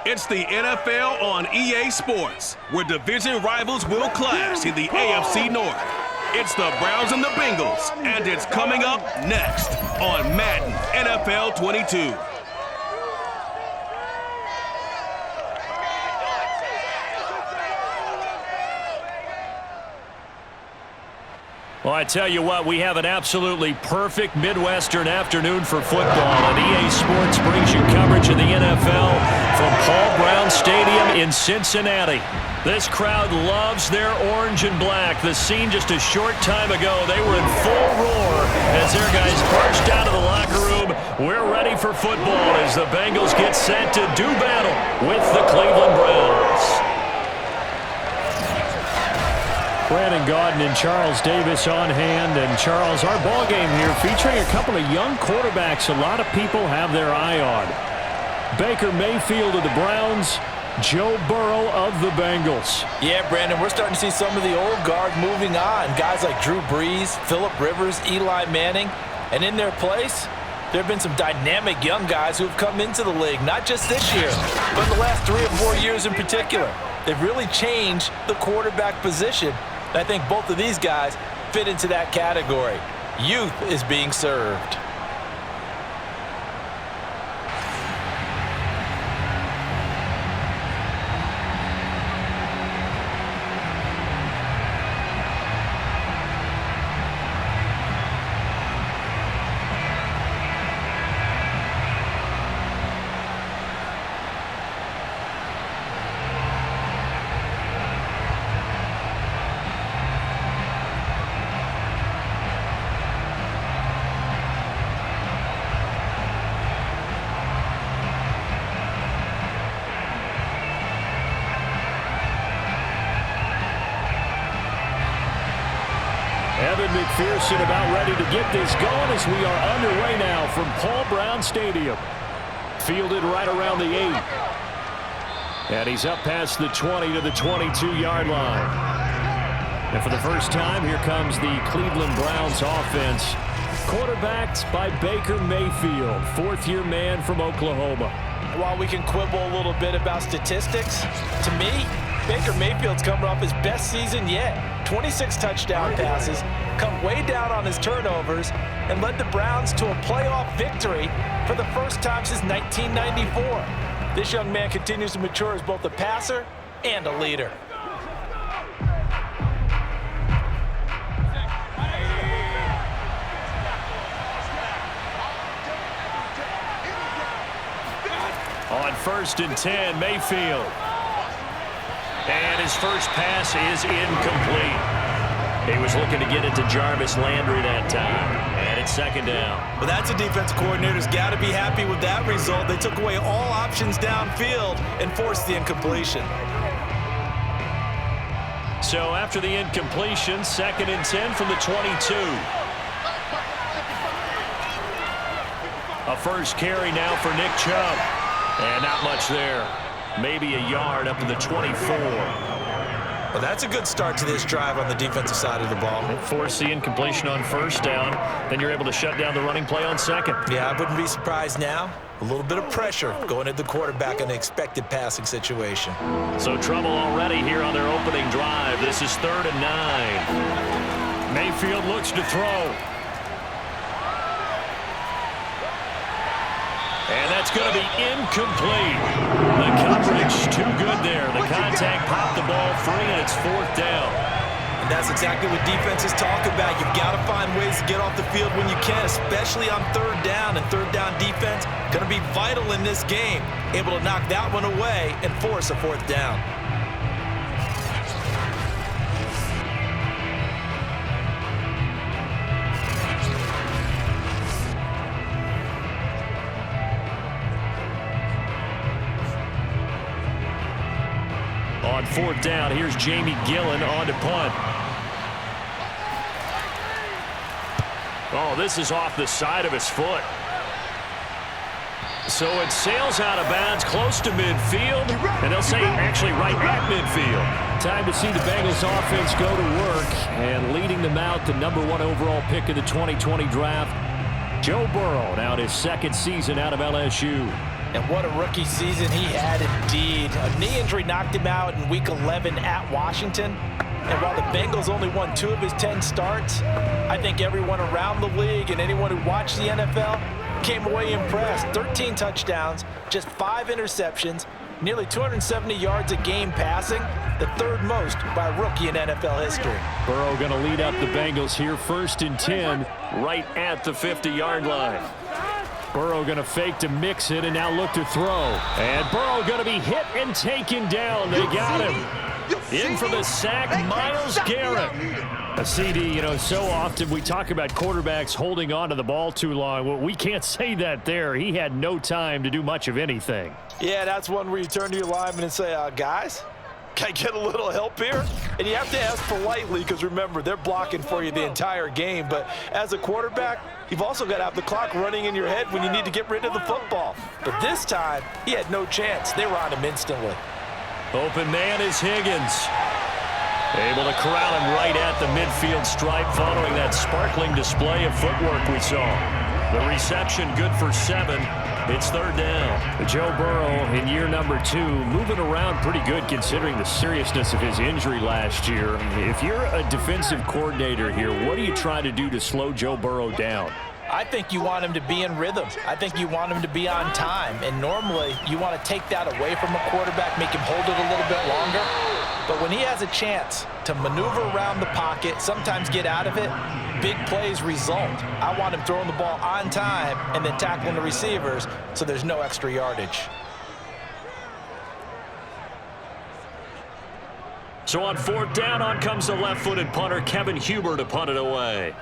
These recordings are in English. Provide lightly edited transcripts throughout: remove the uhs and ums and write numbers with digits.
It's the NFL on EA Sports, where division rivals will clash in the AFC North. It's the Browns and the Bengals, and it's coming up next on Madden NFL 22. Well, I tell you what, we have an absolutely perfect Midwestern afternoon for football, and EA Sports brings you coverage of the NFL from Paul Brown Stadium in Cincinnati. This crowd loves their orange and black. The scene just a short time ago, they were in full roar as their guys marched out of the locker room. We're ready for football as the Bengals get set to do battle with the Cleveland Browns. Brandon Gaudin and Charles Davis on hand. And Charles, our ball game here featuring a couple of young quarterbacks a lot of people have their eye on. Baker Mayfield of the Browns, Joe Burrow of the Bengals. Yeah, Brandon, we're starting to see some of the old guard moving on. Guys like Drew Brees, Phillip Rivers, Eli Manning. And in their place, there have been some dynamic young guys who have come into the league, not just this year, but in the last 3 or 4 years in particular. They've really changed the quarterback position. And I think both of these guys fit into that category. Youth is being served. Evan McPherson about ready to get this going as we are underway now from Paul Brown Stadium. Fielded right around the 8. And he's up past the 20 to the 22-yard line. And for the first time, here comes the Cleveland Browns offense. Quarterbacked by Baker Mayfield, fourth-year man from Oklahoma. While we can quibble a little bit about statistics, to me, Baker Mayfield's coming off his best season yet. 26 touchdown passes, come way down on his turnovers, and led the Browns to a playoff victory for the first time since 1994. This young man continues to mature as both a passer and a leader. On 1st and 10, Mayfield. And his first pass is incomplete. He was looking to get it to Jarvis Landry that time. And it's 2nd down. Well, that's a defensive coordinator's got to be happy with that result. They took away all options downfield and forced the incompletion. So after the incompletion, 2nd and 10 from the 22. A first carry now for Nick Chubb. And not much there. Maybe a yard up to the 24. Well, that's a good start to this drive on the defensive side of the ball. Force the incompletion on 1st down. Then you're able to shut down the running play on 2nd. Yeah, I wouldn't be surprised now. A little bit of pressure going at the quarterback in an expected passing situation. So trouble already here on their opening drive. This is 3rd and 9. Mayfield looks to throw. And that's going to be incomplete. The coverage too good there. The contact popped the ball free, and it's 4th down. And that's exactly what defenses talk about. You've got to find ways to get off the field when you can, especially on 3rd down. And 3rd down defense going to be vital in this game. Able to knock that one away and force a 4th down. On 4th down, here's Jamie Gillen on to punt. Oh, this is off the side of his foot. So it sails out of bounds close to midfield, and they'll say actually right at midfield. Time to see the Bengals offense go to work, and leading them out, the #1 overall pick of the 2020 draft, Joe Burrow, now in his 2nd season out of LSU. And what a rookie season he had indeed. A knee injury knocked him out in Week 11 at Washington. And while the Bengals only won 2 of his 10 starts, I think everyone around the league and anyone who watched the NFL came away impressed. 13 touchdowns, just 5 interceptions, nearly 270 yards a game passing, the 3rd most by a rookie in NFL history. Burrow going to lead up the Bengals here, 1st and 10, right at the 50-yard line. Burrow going to fake to mix it and now look to throw. And Burrow going to be hit and taken down. They got him. In for the sack, Myles Garrett. A CD, you know, so often we talk about quarterbacks holding on to the ball too long. Well, we can't say that there. He had no time to do much of anything. Yeah, that's one where you turn to your lineman and say, guys, can I get a little help here? And you have to ask politely because, remember, they're blocking for you the entire game. But as a quarterback, you've also got to have the clock running in your head when you need to get rid of the football. But this time, he had no chance. They were on him instantly. Open man is Higgins. Able to corral him right at the midfield stripe following that sparkling display of footwork we saw. The reception good for 7. It's 3rd down. Joe Burrow in year number 2, moving around pretty good considering the seriousness of his injury last year. If you're a defensive coordinator here, what are you trying to do to slow Joe Burrow down? I think you want him to be in rhythm. I think you want him to be on time. And normally, you want to take that away from a quarterback, make him hold it a little bit longer. But when he has a chance to maneuver around the pocket, sometimes get out of it, big plays result. I want him throwing the ball on time and then tackling the receivers so there's no extra yardage. So on 4th down, on comes the left-footed punter, Kevin Huber, to punt it away.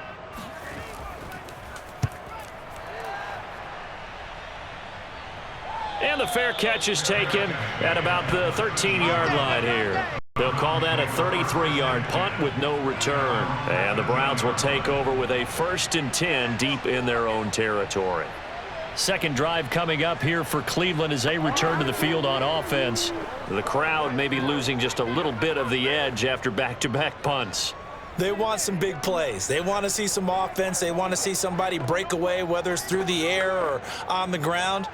And the fair catch is taken at about the 13-yard line here. They'll call that a 33-yard punt with no return. And the Browns will take over with a 1st and 10 deep in their own territory. Second drive coming up here for Cleveland as they return to the field on offense. The crowd may be losing just a little bit of the edge after back-to-back punts. They want some big plays. They want to see some offense. They want to see somebody break away, whether it's through the air or on the ground.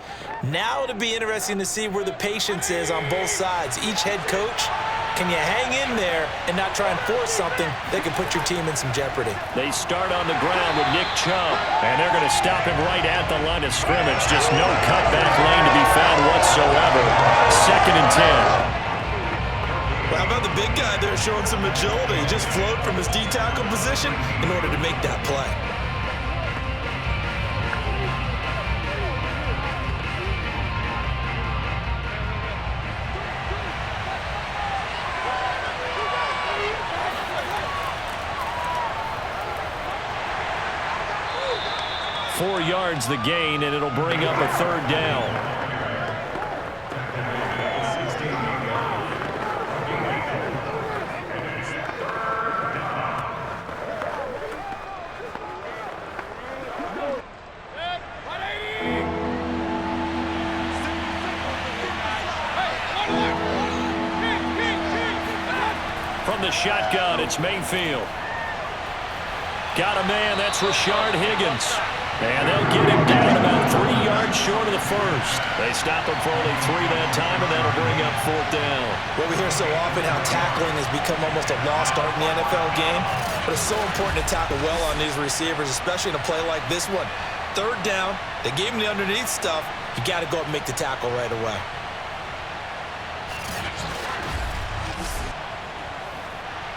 Now it'll be interesting to see where the patience is on both sides. Each head coach, can you hang in there and not try and force something that can put your team in some jeopardy? They start on the ground with Nick Chubb, and they're going to stop him right at the line of scrimmage. Just no cutback lane to be found whatsoever. 2nd and 10. Well, how about the big guy there showing some agility? He just flowed from his D-tackle position in order to make that play. Four yards the gain, and it'll bring up a 3rd down. From the shotgun, it's Mayfield. Got a man, that's Rashard Higgins. And they'll get him down about 3 yards short of the 1st. They stop him for only 3 that time, and that'll bring up 4th down. Well, we hear so often how tackling has become almost a lost art in the NFL game. But it's so important to tackle well on these receivers, especially in a play like this one. 3rd down, they gave him the underneath stuff. You got to go up and make the tackle right away.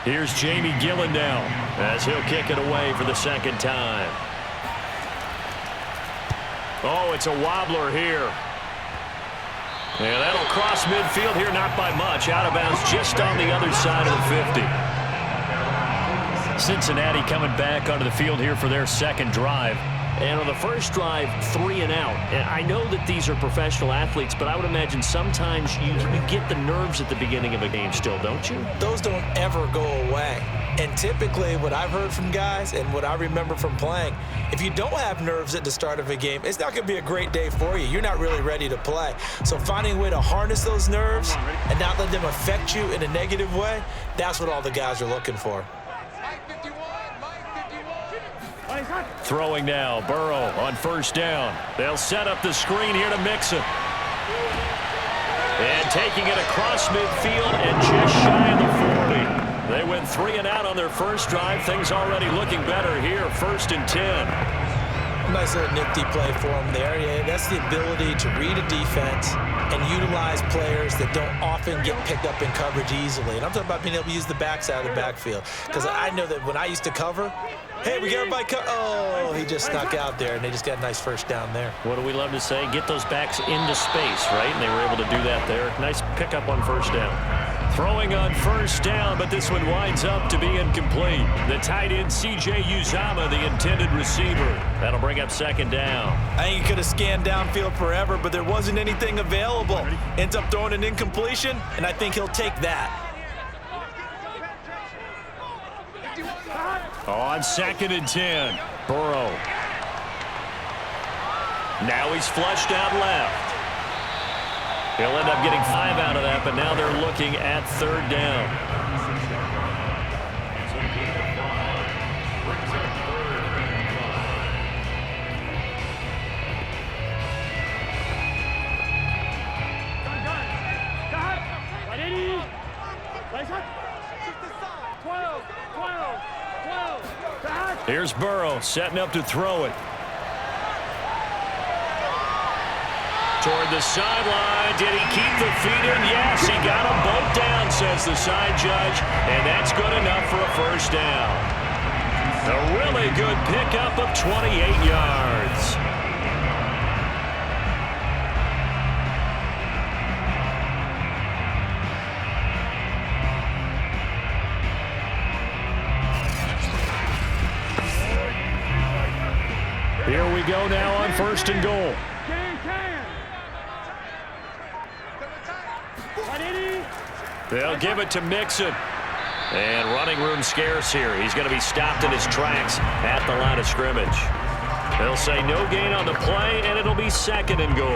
Here's Jamie Gillen now as he'll kick it away for the 2nd time. Oh, it's a wobbler here. And that'll cross midfield here, not by much. Out of bounds just on the other side of the 50. Cincinnati coming back onto the field here for their 2nd drive. And on the first drive, 3 and out. And I know that these are professional athletes, but I would imagine sometimes you get the nerves at the beginning of a game still, don't you? Those don't ever go away. And typically what I've heard from guys and what I remember from playing, if you don't have nerves at the start of a game, it's not going to be a great day for you. You're not really ready to play. So finding a way to harness those nerves and not let them affect you in a negative way, that's what all the guys are looking for. Throwing now, Burrow on 1st down. They'll set up the screen here to Mixon. taking it across midfield and just shy of the 40. They went 3 and out on their first drive. Things already looking better here. 1st and 10. Nice little nifty play for him there. Yeah, that's the ability to read a defense and utilize players that don't often get picked up in coverage easily. And I'm talking about being able to use the backside of the backfield. Because I know that when I used to cover, hey, we got everybody oh, he just snuck out there, and they just got a nice first down there. What do we love to say? Get those backs into space, right? And they were able to do that there. Nice pickup on first down. Throwing on first down, but this one winds up to be incomplete. The tight end, C.J. Uzomah, the intended receiver. That'll bring up 2nd down. I think he could have scanned downfield forever, but there wasn't anything available. Ends up throwing an incompletion, and I think he'll take that. On 2nd and 10, Burrow. Now he's flushed out left. He'll end up getting 5 out of that, but now they're looking at 3rd down. Here's Burrow setting up to throw it. Toward the sideline. Did he keep the feet in? Yes, he got them both down, says the side judge, and that's good enough for a 1st down. A really good pickup of 28 yards. Here we go now on 1st and goal. They'll give it to Mixon. And running room scarce here. He's going to be stopped in his tracks at the line of scrimmage. They'll say no gain on the play, and it'll be 2nd and goal.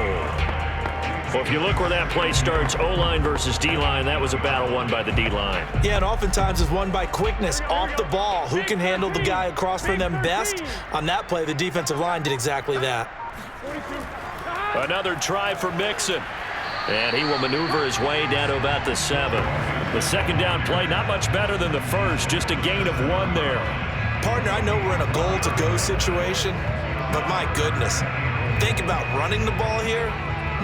Well, if you look where that play starts, O-line versus D-line, that was a battle won by the D-line. Yeah, and oftentimes it's won by quickness off the ball. Who can handle the guy across from them best? On that play, the defensive line did exactly that. Another try for Mixon. And he will maneuver his way down to about the 7. The 2nd down play, not much better than the first, just a gain of 1 there. Partner, I know we're in a goal-to-go situation, but my goodness, think about running the ball here.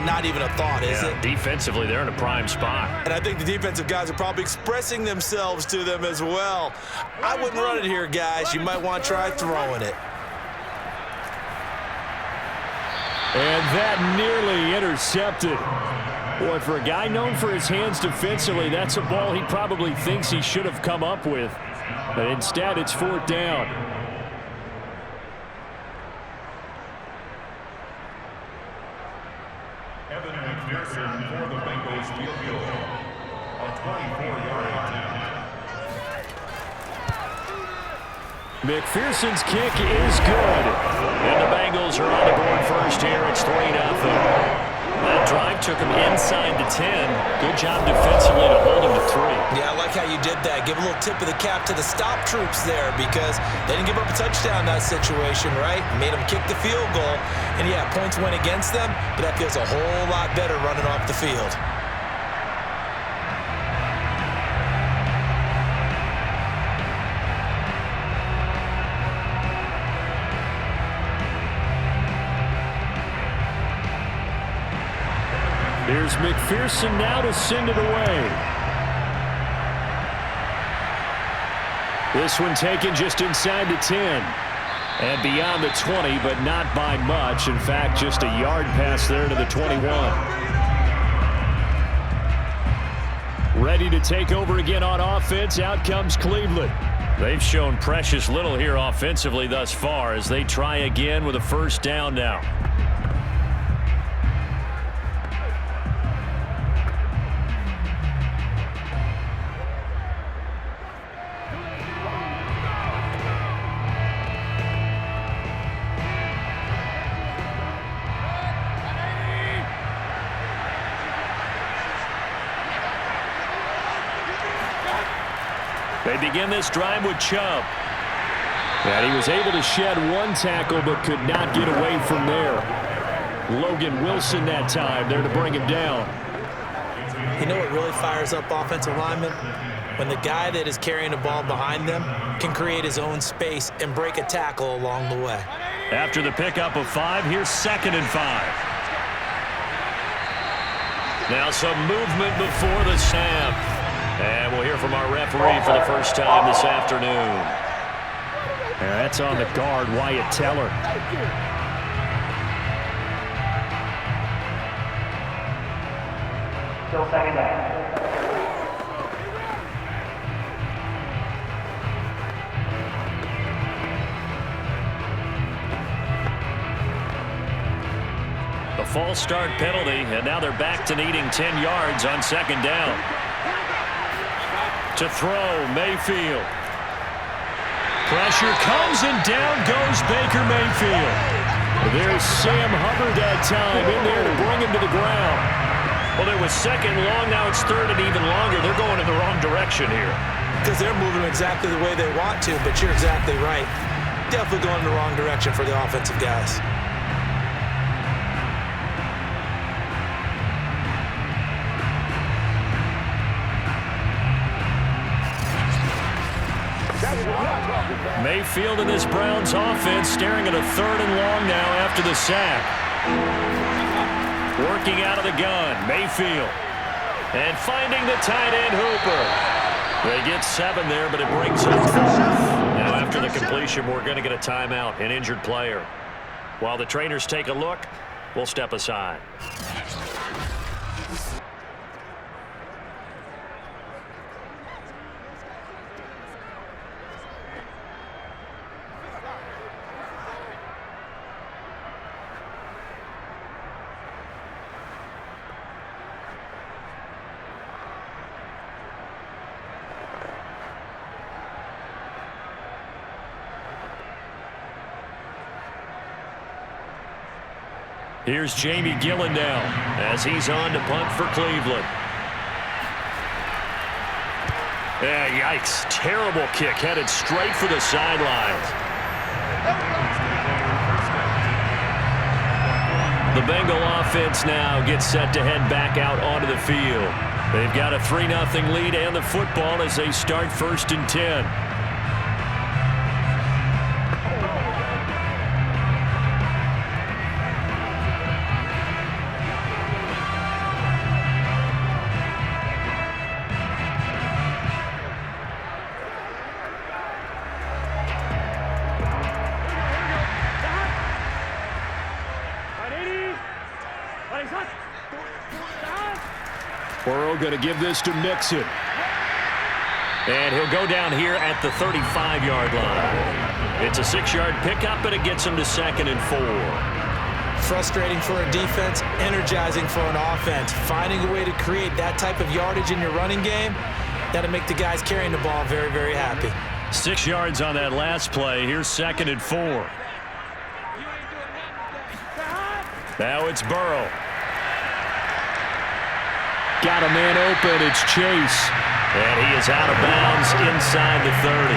Not even a thought, is it? Defensively, they're in a prime spot. And I think the defensive guys are probably expressing themselves to them as well. I wouldn't run it here, guys. You might want to try throwing it. And that nearly intercepted. Boy, for a guy known for his hands defensively, that's a ball he probably thinks he should have come up with. But instead, it's 4th down. Evan McPherson for the Bengals field goal. A 24-yard attempt. McPherson's kick is good. And the Bengals are on the board first here. It's 3-0. That drive took him inside the 10. Good job defensively to hold him to 3. Yeah, I like how you did that. Give a little tip of the cap to the stop troops there because they didn't give up a touchdown in that situation, right? Made them kick the field goal. And, yeah, points went against them, but that feels a whole lot better running off the field. Here's McPherson now to send it away. This one taken just inside the 10. And beyond the 20, but not by much. In fact, just a yard pass there to the 21. Ready to take over again on offense. Out comes Cleveland. They've shown precious little here offensively thus far as they try again with a 1st down now. They begin this drive with Chubb. And he was able to shed 1 tackle but could not get away from there. Logan Wilson that time there to bring him down. You know what really fires up offensive linemen? When the guy that is carrying the ball behind them can create his own space and break a tackle along the way. After the pickup of 5, here's 2nd and 5. Now some movement before the snap. And we'll hear from our referee for the first time this afternoon. And that's on the guard, Wyatt Teller. Still 2nd down. The false start penalty, and now they're back to needing 10 yards on 2nd down. To throw, Mayfield. Pressure comes, and down goes Baker Mayfield. There's Sam Hubbard that time in there to bring him to the ground. Well, it was 2nd long, now it's 3rd and even longer. They're going in the wrong direction here. Because they're moving exactly the way they want to, but you're exactly right. Definitely going in the wrong direction for the offensive guys. Mayfield in this Browns offense staring at a 3rd and long now after the sack. Working out of the gun, Mayfield. And finding the tight end, Hooper. They get 7 there, but it brings up 4th. Now after the completion, we're going to get a timeout, an injured player. While the trainers take a look, we'll step aside. Here's Jamie Gillen now as he's on to punt for Cleveland. Yeah, yikes. Terrible kick headed straight for the sidelines. The Bengal offense now gets set to head back out onto the field. They've got a 3-0 lead and the football as they start 1st and 10. Burrow going to give this to Mixon. And he'll go down here at the 35-yard line. It's a 6-yard pickup, and it gets him to 2nd and 4. Frustrating for a defense, energizing for an offense. Finding a way to create that type of yardage in your running game, that'll make the guys carrying the ball very, very happy. 6 yards on that last play. Here's 2nd and 4. Now it's Burrow. Got a man open. It's Chase. And he is out of bounds inside the 30.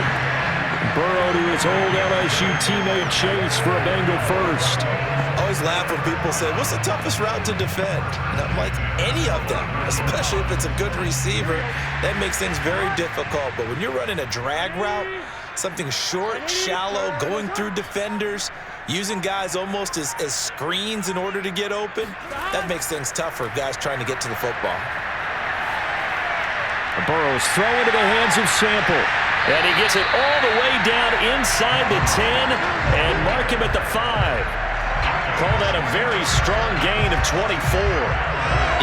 Burrow to his old LSU teammate Chase for a Bengal first. I always laugh when people say, what's the toughest route to defend? And I'm like, any of them, especially if it's a good receiver. That makes things very difficult. But when you're running a drag route, something short, shallow, going through defenders, using guys almost as screens in order to get open, that makes things tough for guys trying to get to the football. Burrow's throw into the hands of Sample. And he gets it all the way down inside the 10 and mark him at the 5. Call that a very strong gain of 24.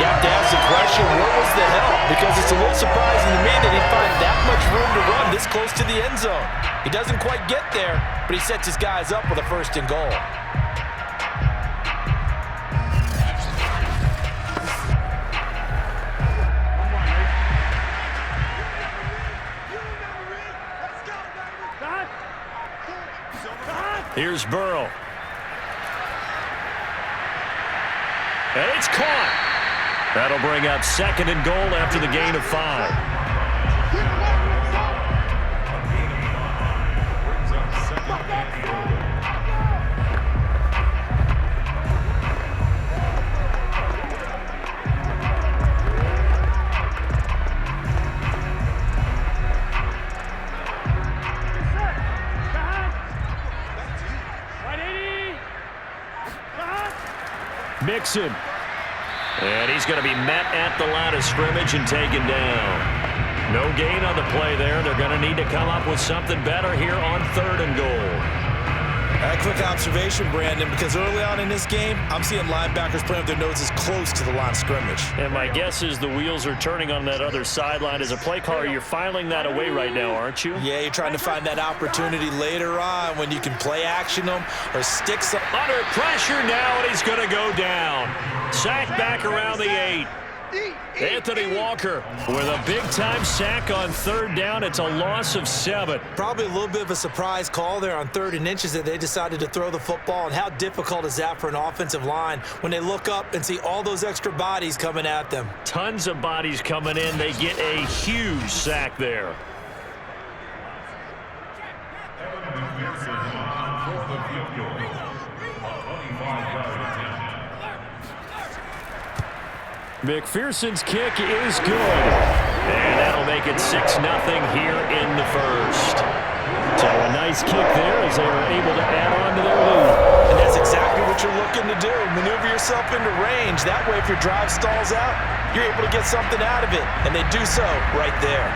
You have to ask the question, where was the help? Because it's a little surprising to me that he'd find that much room to run this close to the end zone. He doesn't quite get there, but he sets his guys up with a 1st and goal. Here's Burrow. And it's caught. That'll bring up 2nd and goal after the gain of 5. Jackson. And he's going to be met at the line of scrimmage and taken down. No gain on the play there. They're going to need to come up with something better here on 3rd and goal. A quick observation, Brandon, because early on in this game, I'm seeing linebackers playing with their noses close to the line of scrimmage. And my guess is the wheels are turning on that other sideline. As a play caller, you're filing that away right now, aren't you? Yeah, you're trying to find that opportunity later on when you can play action them or stick some. Under pressure now, and he's going to go down. Sack back around the 8. Anthony Walker with a big-time sack on 3rd down. It's a loss of 7. Probably a little bit of a surprise call there on 3rd and inches that they decided to throw the football. And how difficult is that for an offensive line when they look up and see all those extra bodies coming at them? Tons of bodies coming in. They get a huge sack there. McPherson's kick is good. And that'll make it 6-0 here in the first. So a nice kick there as they are able to add on to their lead. And that's exactly what you're looking to do. Maneuver yourself into range. That way, if your drive stalls out, you're able to get something out of it. And they do so right there.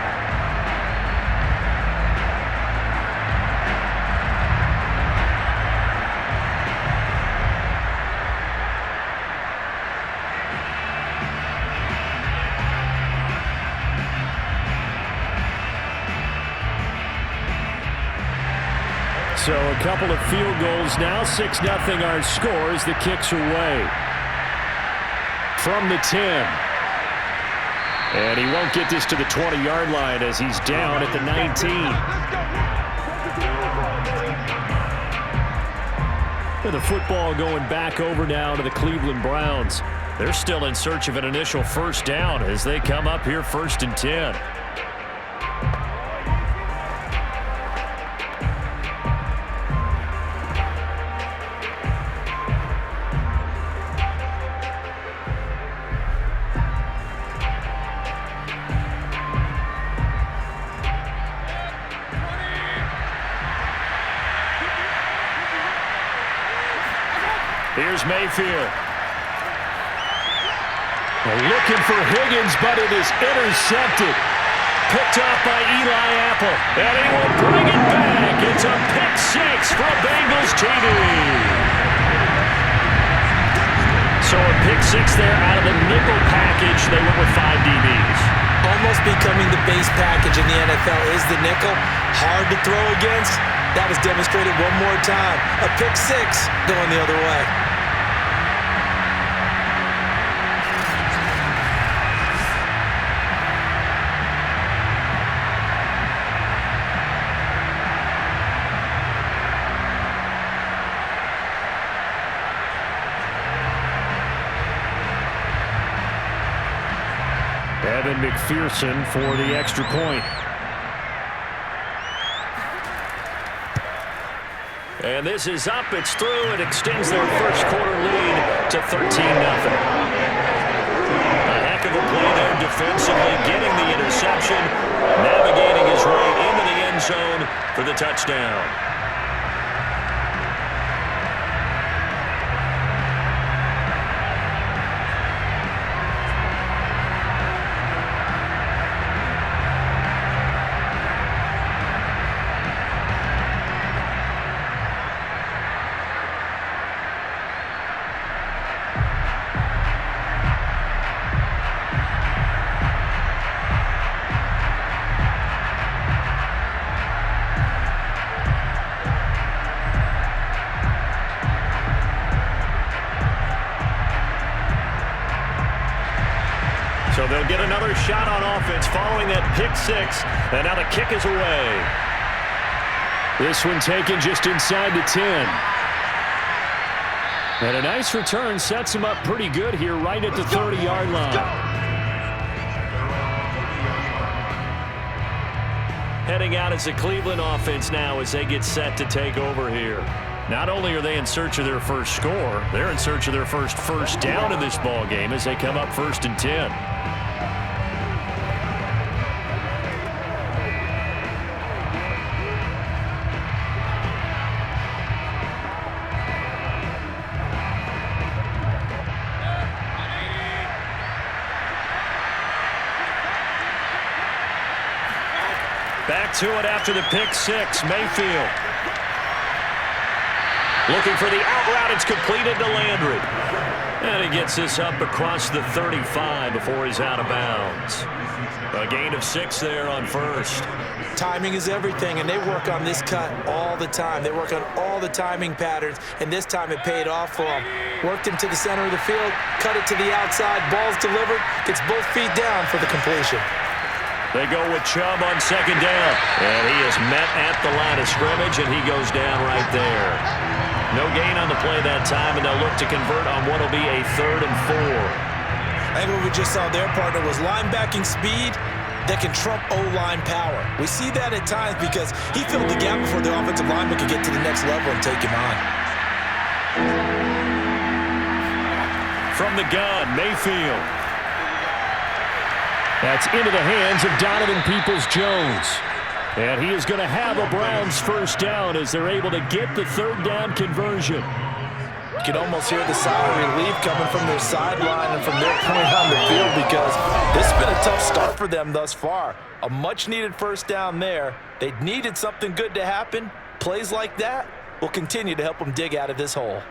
So a couple of field goals now. 6-0 our scores. The kicks are away. From the 10. And he won't get this to the 20-yard line as he's down at the 19. With the football going back over now to the Cleveland Browns. They're still in search of an initial first down as they come up here 1st and 10. Here's Mayfield. Looking for Higgins, but it is intercepted. Picked off by Eli Apple. And he will bring it back. It's a pick 6 for a Bengals TD. So a pick 6 there out of the nickel package. They went with 5 DBs. Almost becoming the base package in the NFL is the nickel. Hard to throw against. That was demonstrated one more time. A pick 6 going the other way. Evan McPherson for the extra point. And this is up, it's through, it extends their first quarter lead to 13-0. A heck of a play there defensively, getting the interception, navigating his way into the end zone for the touchdown. So they'll get another shot on offense following that pick 6. And now the kick is away. This one taken just inside the 10. And a nice return sets him up pretty good here right at the 30-yard line. Heading out as the Cleveland offense now as they get set to take over here. Not only are they in search of their first score, they're in search of their first down in this ball game as they come up 1st and 10. Back to it after the pick six. Mayfield. Looking for the out route. It's completed to Landry. And he gets this up across the 35 before he's out of bounds. A gain of 6 there on first. Timing is everything, and they work on this cut all the time. They work on all the timing patterns, and this time it paid off for them. Worked him to the center of the field, cut it to the outside, ball's delivered, gets both feet down for the completion. They go with Chubb on second down, and he is met at the line of scrimmage, and he goes down right there. No gain on the play that time, and they'll look to convert on what will be a 3rd and 4. I think what we just saw their partner was linebacking speed that can trump O-line power. We see that at times because he filled the gap before the offensive lineman could get to the next level and take him on. From the gun, Mayfield. That's into the hands of Donovan Peoples-Jones. And he is going to have a Browns first down as they're able to get the 3rd down conversion. You can almost hear the sigh of relief coming from their sideline and from their point on the field because this has been a tough start for them thus far. A much-needed first down there. They needed something good to happen. Plays like that will continue to help them dig out of this hole.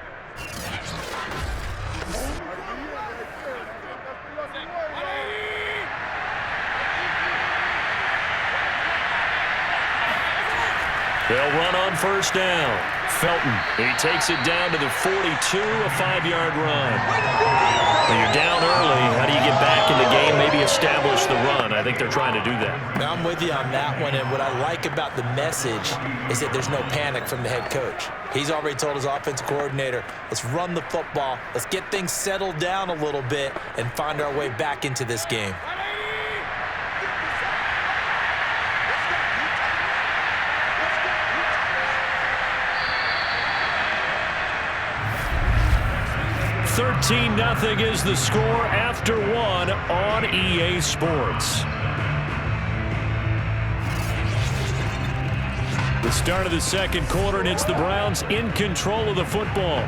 They'll run on first down. Felton, he takes it down to the 42, a 5-yard run. When you're down early, how do you get back in the game, maybe establish the run? I think they're trying to do that. Now, I'm with you on that one, and what I like about the message is that there's no panic from the head coach. He's already told his offensive coordinator, let's run the football, let's get things settled down a little bit and find our way back into this game. Nothing is the score after 1 on EA Sports. The start of the second quarter, and it's the Browns in control of the football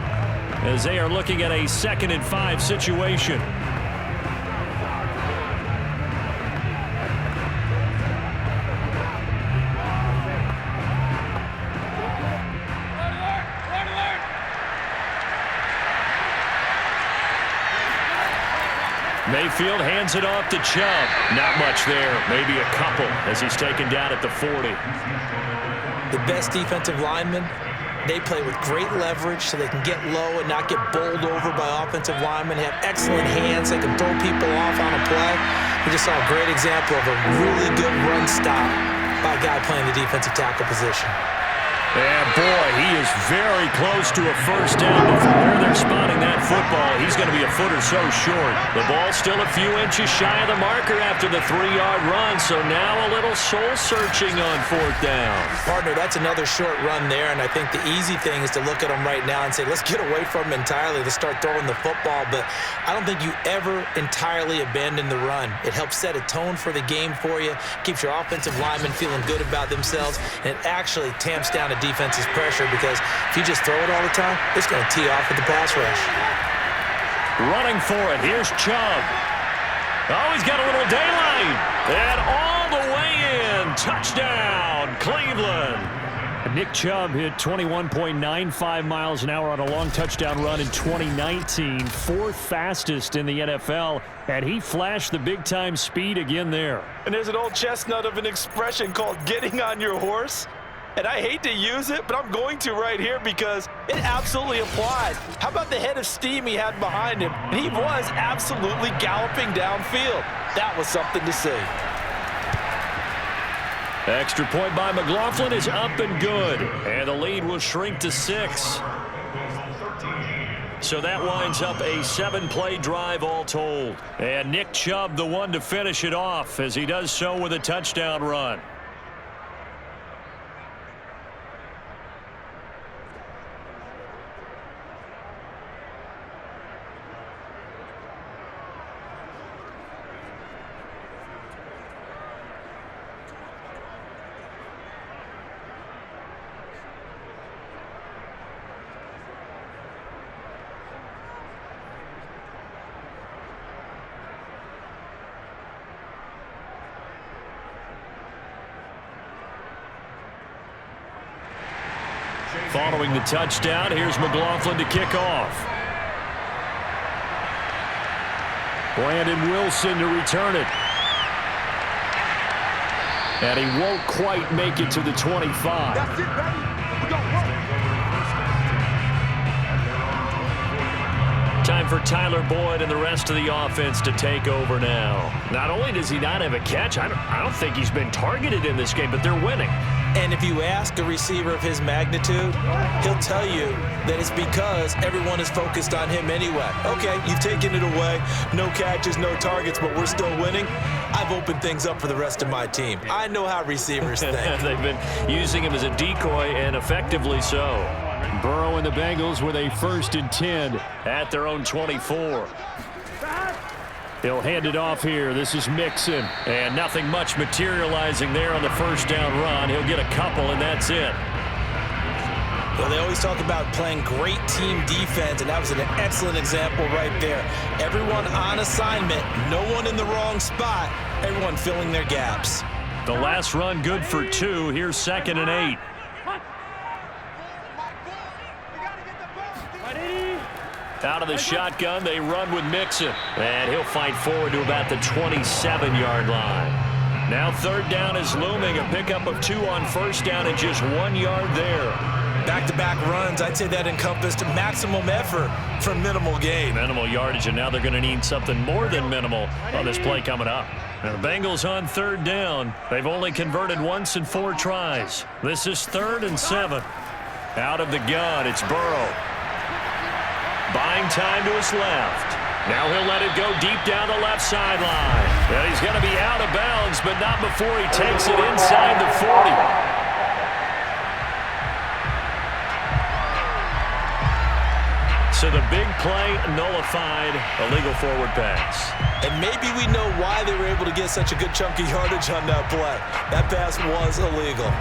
as they are looking at a 2nd and 5 situation. Mayfield hands it off to Chubb. Not much there. Maybe a couple as he's taken down at the 40. The best defensive linemen, they play with great leverage so they can get low and not get bowled over by offensive linemen. They have excellent hands. They can throw people off on a play. We just saw a great example of a really good run stop by a guy playing the defensive tackle position. And boy, he is very close to a first down, but from where they're spotting that football, he's going to be a foot or so short. The ball's still a few inches shy of the marker after the 3-yard run, so now a little soul-searching on 4th down. Partner, that's another short run there, and I think the easy thing is to look at him right now and say, let's get away from him entirely. Let's start throwing the football, but I don't think you ever entirely abandon the run. It helps set a tone for the game for you, keeps your offensive linemen feeling good about themselves, and it actually tamps down a defense's pressure because if you just throw it all the time, it's going to tee off with the pass rush. Running for it. Here's Chubb. Oh, he's got a little daylight. And all the way in. Touchdown, Cleveland. Nick Chubb hit 21.95 miles an hour on a long touchdown run in 2019. 4th fastest in the NFL. And he flashed the big-time speed again there. And there's an old chestnut of an expression called getting on your horse. And I hate to use it, but I'm going to right here because it absolutely applies. How about the head of steam he had behind him? And he was absolutely galloping downfield. That was something to see. Extra point by McLaughlin is up and good. And the lead will shrink to 6. So that winds up a 7-play drive all told. And Nick Chubb the one to finish it off as he does so with a touchdown run. Following the touchdown, here's McLaughlin to kick off. Brandon Wilson to return it. And he won't quite make it to the 25. That's it, baby. We got work. Time for Tyler Boyd and the rest of the offense to take over now. Not only does he not have a catch, I don't think he's been targeted in this game, but they're winning. And if you ask a receiver of his magnitude, he'll tell you that it's because everyone is focused on him anyway. Okay, you've taken it away. No catches, no targets, but we're still winning. I've opened things up for the rest of my team. I know how receivers think. They've been using him as a decoy, and effectively so. Burrow and the Bengals with a 1st and 10 at their own 24. He'll hand it off here. This is Mixon. And nothing much materializing there on the first down run. He'll get a couple, and that's it. Well, they always talk about playing great team defense, and that was an excellent example right there. Everyone on assignment, no one in the wrong spot, everyone filling their gaps. The last run good for 2. Here's 2nd and 8. Out of the shotgun, they run with Mixon. And he'll fight forward to about the 27-yard line. Now 3rd down is looming. A pickup of 2 on 1st down and just 1 yard there. Back-to-back runs, I'd say that encompassed maximum effort for minimal gain. Minimal yardage, and now they're going to need something more than minimal on this play coming up. Now the Bengals on 3rd down. They've only converted once in 4 tries. This is 3rd and 7. Out of the gun, it's Burrow. Buying time to his left. Now he'll let it go deep down the left sideline. And he's going to be out of bounds, but not before he takes it inside the 40. So the big play nullified, a legal forward pass. And maybe we know why they were able to get such a good chunk of yardage on that play. That pass was illegal.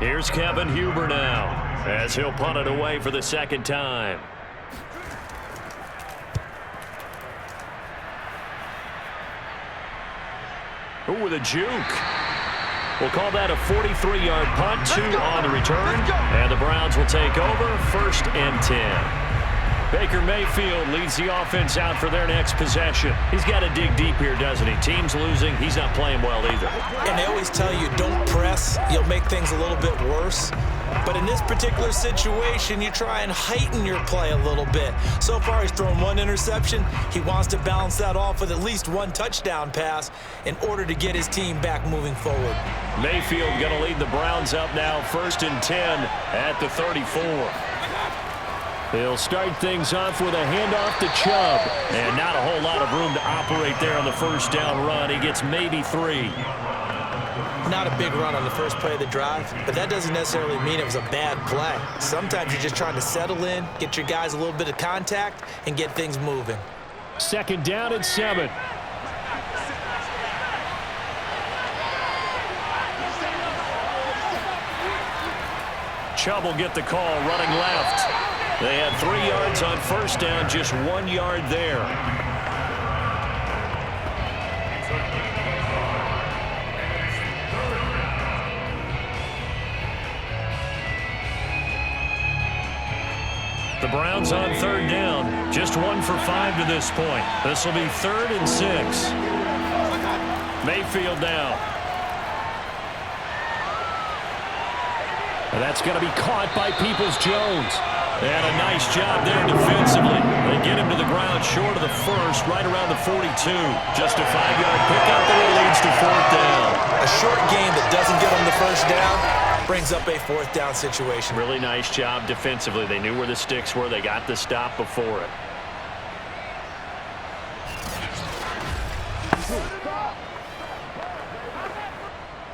Here's Kevin Huber now, as he'll punt it away for the 2nd time. Ooh, with a juke. We'll call that a 43-yard punt, 2 on the return. And the Browns will take over, 1st and 10. Baker Mayfield leads the offense out for their next possession. He's got to dig deep here, doesn't he? Team's losing. He's not playing well either. And they always tell you, don't press. You'll make things a little bit worse. But in this particular situation, you try and heighten your play a little bit. So far, he's thrown 1 interception. He wants to balance that off with at least 1 touchdown pass in order to get his team back moving forward. Mayfield going to lead the Browns up now, 1st and 10 at the 34. He'll start things off with a handoff to Chubb. And not a whole lot of room to operate there on the first down run. He gets maybe 3. Not a big run on the first play of the drive, but that doesn't necessarily mean it was a bad play. Sometimes you're just trying to settle in, get your guys a little bit of contact, and get things moving. 2nd down and 7. Chubb will get the call running left. They had 3 yards on first down, just 1 yard there. The Browns on 3rd down, just 1 for 5 to this point. This will be 3rd and 6. Mayfield now. And that's going to be caught by Peoples-Jones. And a nice job there defensively. They get him to the ground short of the first, right around the 42. Just a 5-yard pickup, and it leads to 4th down. A short game that doesn't get them the first down brings up a 4th down situation. Really nice job defensively. They knew where the sticks were. They got the stop before it.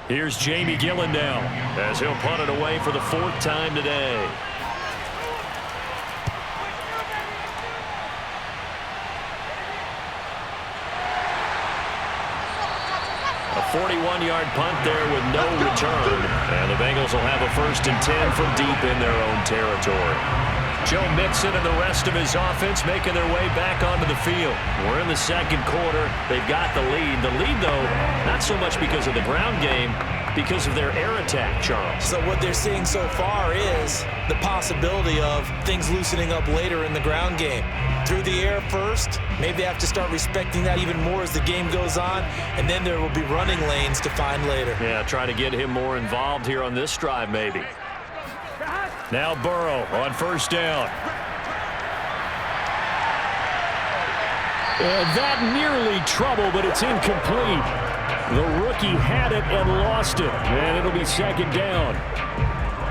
Here's Jamie Gillen now, as he'll punt it away for the 4th time today. A 41-yard punt there with no return. And the Bengals will have a 1st and 10 from deep in their own territory. Joe Mixon and the rest of his offense making their way back onto the field. We're in the second quarter. They've got the lead. The lead, though, not so much because of the ground game, because of their air attack, Charles. So what they're seeing so far is the possibility of things loosening up later in the ground game. Through the air first, maybe they have to start respecting that even more as the game goes on, and then there will be running lanes to find later. Yeah, try to get him more involved here on this drive, maybe. Now Burrow on first down. And that nearly trouble, but it's incomplete. The rookie had it and lost it, and it'll be second down.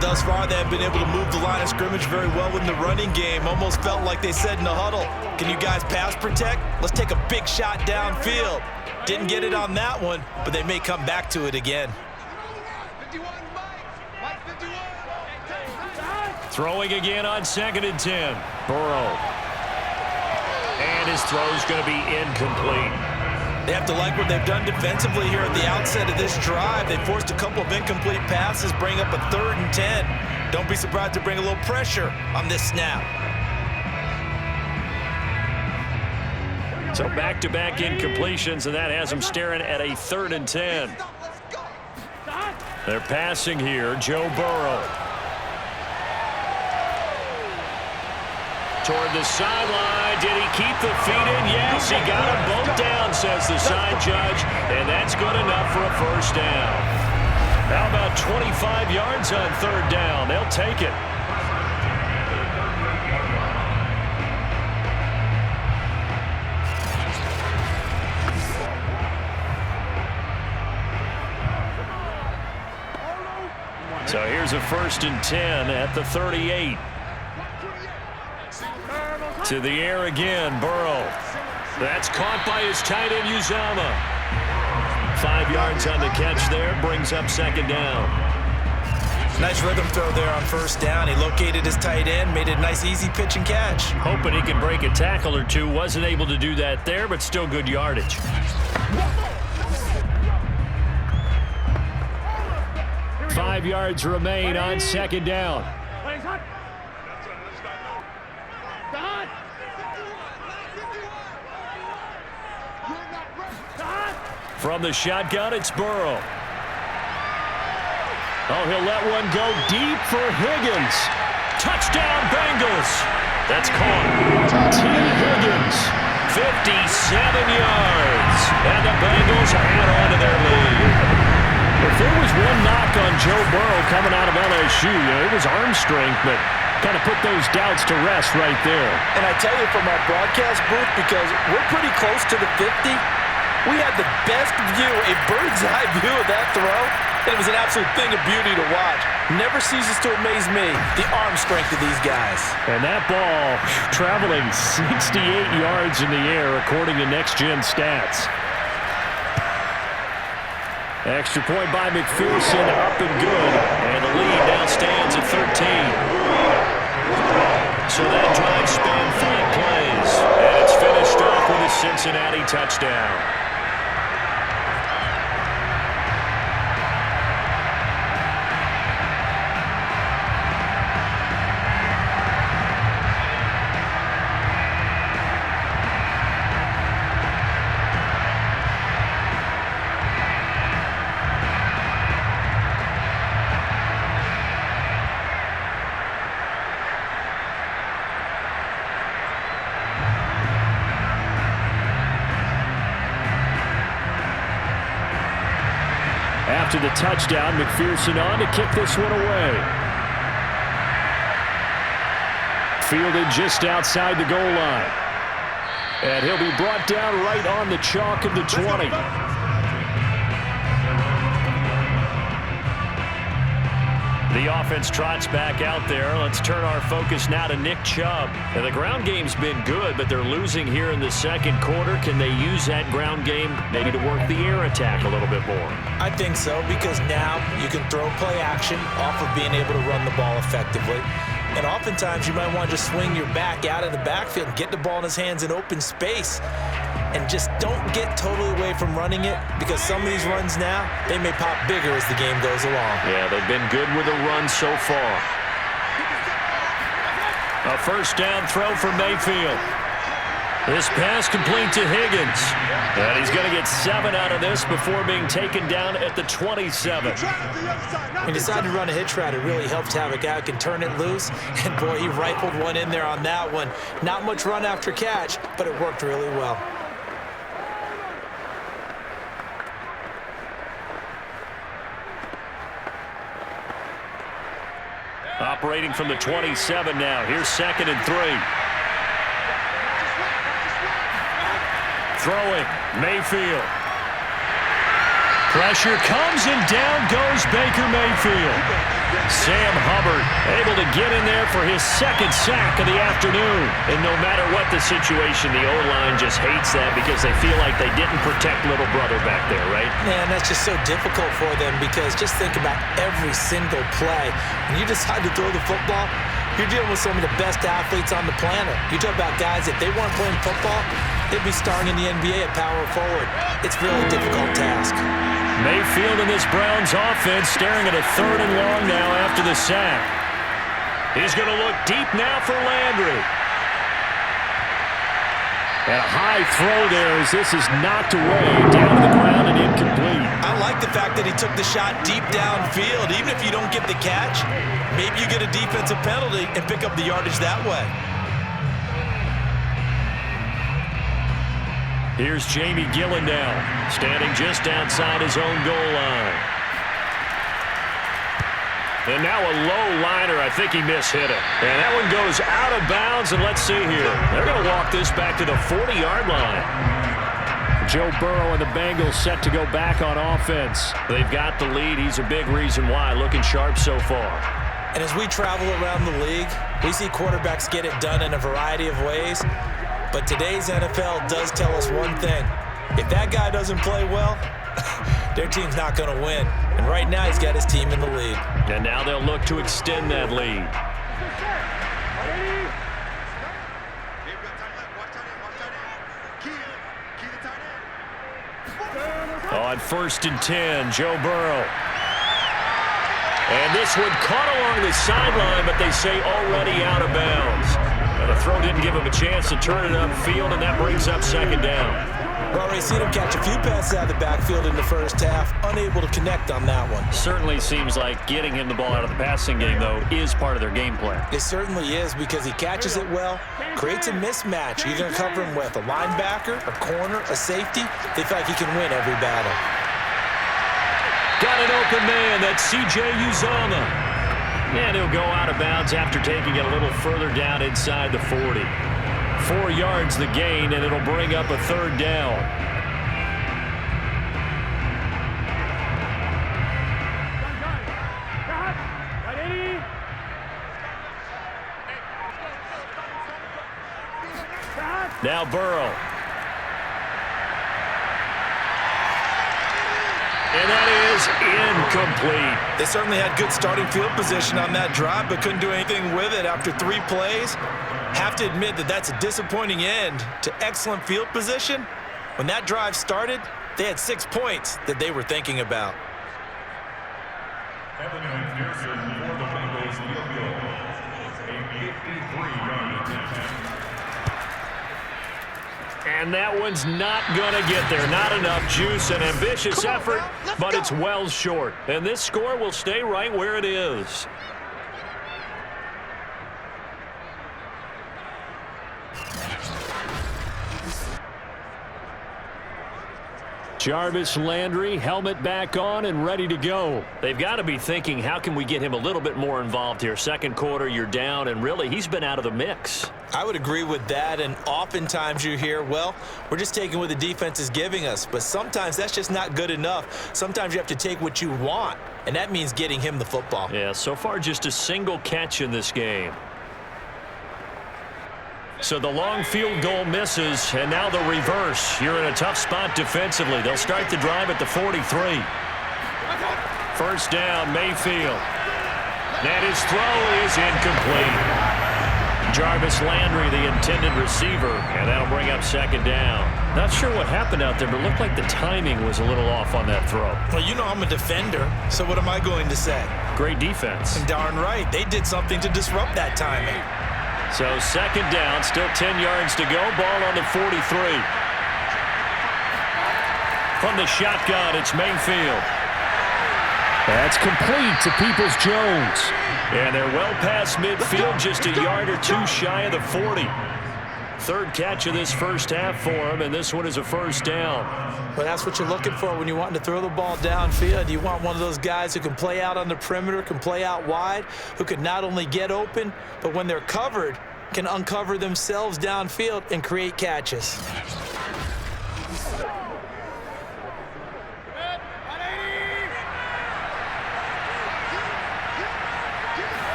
Thus far, they have been able to move the line of scrimmage very well in the running game. Almost felt like they said in the huddle, can you guys pass protect? Let's take a big shot downfield. Didn't get it on that one, but they may come back to it again. Throwing again on 2nd and 10. Burrow. And his throw's going to be incomplete. They have to like what they've done defensively here at the outset of this drive. They forced a couple of incomplete passes, bring up a 3rd and 10. Don't be surprised to bring a little pressure on this snap. So back-to-back incompletions, and that has them staring at a 3rd and 10. They're passing here, Joe Burrow. Toward the sideline. Did he keep the feet in? Yes, he got them both down, says the side judge, and that's good enough for a first down. How about 25 yards on 3rd down? They'll take it. So here's a 1st and 10 at the 38. To the air again, Burrow. That's caught by his tight end, Uzama. 5 yards on the catch there, brings up 2nd down. Nice rhythm throw there on 1st down. He located his tight end, made it a nice easy pitch and catch. Hoping he can break a tackle or two. Wasn't able to do that there, but still good yardage. Five yards remain on 2nd down. From the shotgun, it's Burrow. Oh, he'll let one go deep for Higgins. Touchdown, Bengals. That's caught. T. Higgins, 57 yards. And the Bengals add on to their lead. If there was one knock on Joe Burrow coming out of LSU, it was arm strength, but kind of put those doubts to rest right there. And I tell you, from our broadcast booth, because we're pretty close to the 50, we had the best view, a bird's-eye view of that throw, and it was an absolute thing of beauty to watch. Never ceases to amaze me, the arm strength of these guys. And that ball traveling 68 yards in the air, according to Next Gen Stats. Extra point by McPherson, up and good. And the lead now stands at 13. So that drive spanned 5 plays. And it's finished off with a Cincinnati touchdown. After the touchdown, McPherson on to kick this one away. Fielded just outside the goal line. And he'll be brought down right on the chalk of the 20. The offense trots back out there. Let's turn our focus now to Nick Chubb. Now, the ground game's been good, but they're losing here in the second quarter. Can they use that ground game maybe to work the air attack a little bit more? I think so, because now you can throw play action off of being able to run the ball effectively. And oftentimes you might want to just swing your back out of the backfield and get the ball in his hands in open space. And just don't get totally away from running it, because some of these runs now, they may pop bigger as the game goes along. Yeah, they've been good with a run so far. A first down throw for Mayfield. This pass complete to Higgins. And he's going to get 7 out of this before being taken down at the 27. He decided to run a hitch route. It really helps to have a guy who can turn it loose. And, boy, he rifled one in there on that one. Not much run after catch, but it worked really well. Operating from the 27 now. Here's 2nd and 3. Throwing, Mayfield. Pressure comes and down goes Baker Mayfield. Sam Hubbard able to get in there for his 2nd sack of the afternoon. And no matter what the situation, the O-line just hates that because they feel like they didn't protect little brother back there, right? Man, that's just so difficult for them because just think about every single play. When you decide to throw the football, you're dealing with some of the best athletes on the planet. You talk about guys, if they weren't playing football, they'd be starring in the NBA at power forward. It's a really difficult task. Mayfield in this Browns offense staring at a 3rd and long now after the sack. He's going to look deep now for Landry. And a high throw there as this is knocked away down to the ground and incomplete. I like the fact that he took the shot deep downfield. Even if you don't get the catch, maybe you get a defensive penalty and pick up the yardage that way. Here's Jamie Gillendow, standing just outside his own goal line. And now a low liner. I think he mishit it. And that one goes out of bounds, and let's see here. They're going to walk this back to the 40-yard line. Joe Burrow and the Bengals set to go back on offense. They've got the lead. He's a big reason why. Looking sharp so far. And as we travel around the league, we see quarterbacks get it done in a variety of ways. But today's NFL does tell us one thing. If that guy doesn't play well, their team's not going to win. And right now, he's got his team in the lead. And now they'll look to extend that lead. On 1st and 10, Joe Burrow. And this one caught along the sideline, but they say already out of bounds. And the throw didn't give him a chance to turn it upfield, and that brings up 2nd down. We've already seen him catch a few passes out of the backfield in the first half, unable to connect on that one. Certainly seems like getting him the ball out of the passing game, though, is part of their game plan. It certainly is because he catches it well, creates a mismatch. You're going to cover him with a linebacker, a corner, a safety. They feel like he can win every battle. Got an open man. That's C.J. Uzomah. And he'll go out of bounds after taking it a little further down inside the 40. 4 yards the gain, and it'll bring up a 3rd down. Now Burrow. And that is incomplete. They certainly had good starting field position on that drive, but couldn't do anything with it after 3 plays. Have to admit that that's a disappointing end to excellent field position. When that drive started, they had 6 points that they were thinking about. Evan McPherson for the Bengals field goal. A 53-yard attempt. And that one's not going to get there. Not enough juice. An ambitious effort, but it's well short. And this score will stay right where it is. Jarvis Landry, helmet back on and ready to go. They've got to be thinking, how can we get him a little bit more involved here? 2nd quarter, you're down, and really, he's been out of the mix. I would agree with that, and oftentimes you hear, well, we're just taking what the defense is giving us, but sometimes that's just not good enough. Sometimes you have to take what you want, and that means getting him the football. Yeah, so far just a single catch in this game. So the long field goal misses, and now the reverse. You're in a tough spot defensively. They'll start the drive at the 43. First down, Mayfield. And his throw is incomplete. Jarvis Landry, the intended receiver, and that'll bring up 2nd down. Not sure what happened out there, but it looked like the timing was a little off on that throw. Well, you know I'm a defender, so what am I going to say? Great defense. And darn right, they did something to disrupt that timing. So second down, still 10 yards to go. Ball on the 43. From the shotgun, it's Mayfield. That's complete to Peoples-Jones. And they're well past midfield, just a yard or two shy of the 40. Third catch of this first half for him, and this one is a first down. Well, that's what you're looking for when you want to throw the ball downfield. You want one of those guys who can play out on the perimeter, can play out wide, who can not only get open, but when they're covered, can uncover themselves downfield and create catches.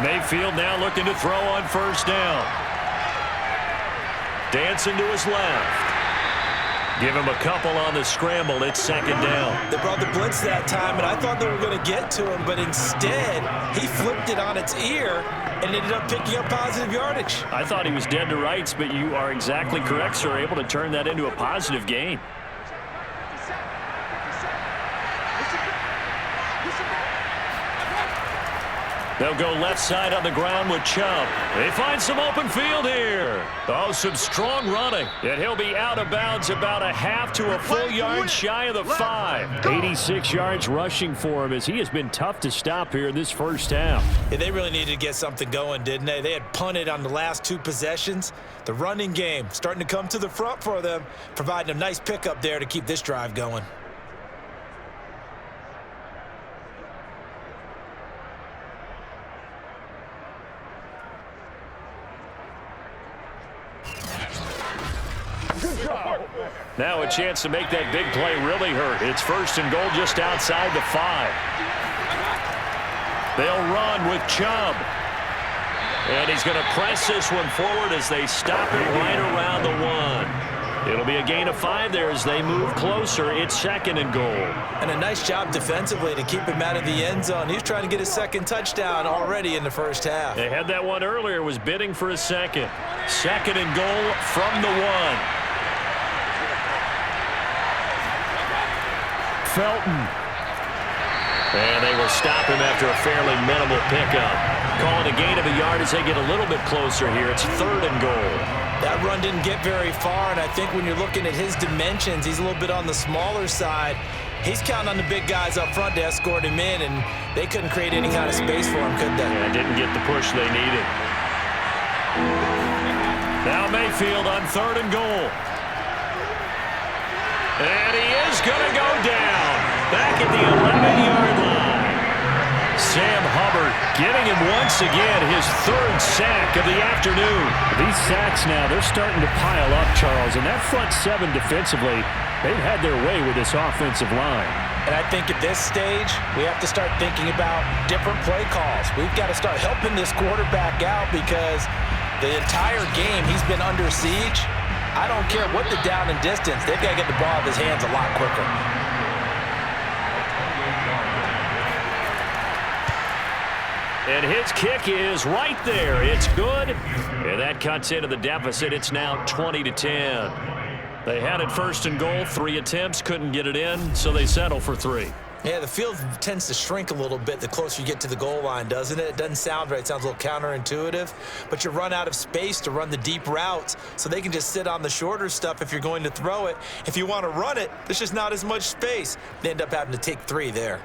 Mayfield now looking to throw on first down. Dancing to his left. Give him a couple on the scramble. It's second down. They brought the blitz that time, and I thought they were going to get to him, but instead, he flipped it on its ear and ended up picking up positive yardage. I thought he was dead to rights, but you are exactly correct, sir. Able to turn that into a positive gain. They'll go left side on the ground with Chubb. They find some open field here. Oh, some strong running. And he'll be out of bounds about a half to a full yard shy of the 5. 86 yards rushing for him as he has been tough to stop here in this first half. Yeah, they really needed to get something going, didn't they? They had punted on the last 2 possessions. The running game starting to come to the front for them, providing a nice pickup there to keep this drive going. Now a chance to make that big play really hurt. It's first and goal just outside the 5. They'll run with Chubb. And he's going to press this one forward as they stop it right around the 1. It'll be a gain of 5 there as they move closer. It's second and goal. And a nice job defensively to keep him out of the end zone. He's trying to get his second touchdown already in the first half. They had that one earlier, was bidding for a second. Second and goal from the 1. Felton. And they will stop him after a fairly minimal pickup. Calling a gain of a yard as they get a little bit closer here. It's third and goal. That run didn't get very far, and I think when you're looking at his dimensions, he's a little bit on the smaller side. He's counting on the big guys up front to escort him in, and they couldn't create any kind of space for him, could they? Yeah, didn't get the push they needed. Now Mayfield on third and goal. And he is going to go down. Back at the 11-yard line. Sam Hubbard getting him once again his third sack of the afternoon. These sacks now, they're starting to pile up, Charles. And that front 7 defensively, they've had their way with this offensive line. And I think at this stage, we have to start thinking about different play calls. We've got to start helping this quarterback out because the entire game he's been under siege. I don't care what the down and distance, they've got to get the ball out of his hands a lot quicker. And his kick is right there. It's good. And that cuts into the deficit. It's now 20-10. They had it first and goal, 3 attempts, couldn't get it in, so they settle for 3. Yeah, the field tends to shrink a little bit the closer you get to the goal line, doesn't it? It doesn't sound right. It sounds a little counterintuitive. But you run out of space to run the deep routes, so they can just sit on the shorter stuff if you're going to throw it. If you want to run it, there's just not as much space. They end up having to take 3 there.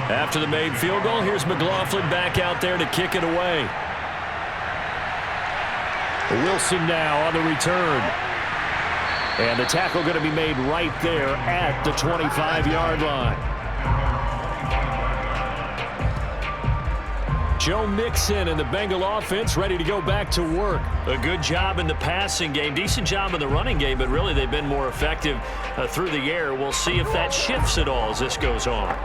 After the made field goal, here's McLaughlin back out there to kick it away. Wilson now on the return. And the tackle going to be made right there at the 25-yard line. Joe Mixon and the Bengal offense ready to go back to work. A good job in the passing game, decent job in the running game, but really they've been more effective through the air. We'll see if that shifts at all as this goes on.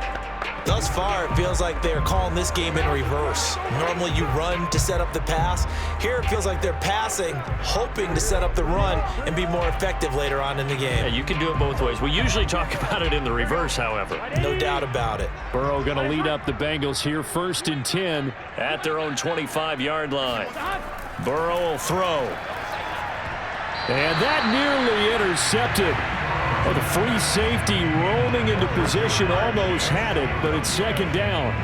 Thus far, it feels like they're calling this game in reverse. Normally you run to set up the pass. Here it feels like they're passing, hoping to set up the run and be more effective later on in the game. Yeah, you can do it both ways. We usually talk about it in the reverse, however. No doubt about it. Burrow going to lead up the Bengals here, 1st and 10. At their own 25-yard line. Burrow will throw. And that nearly intercepted. Oh, the free safety roaming into position almost had it, but it's 2nd down.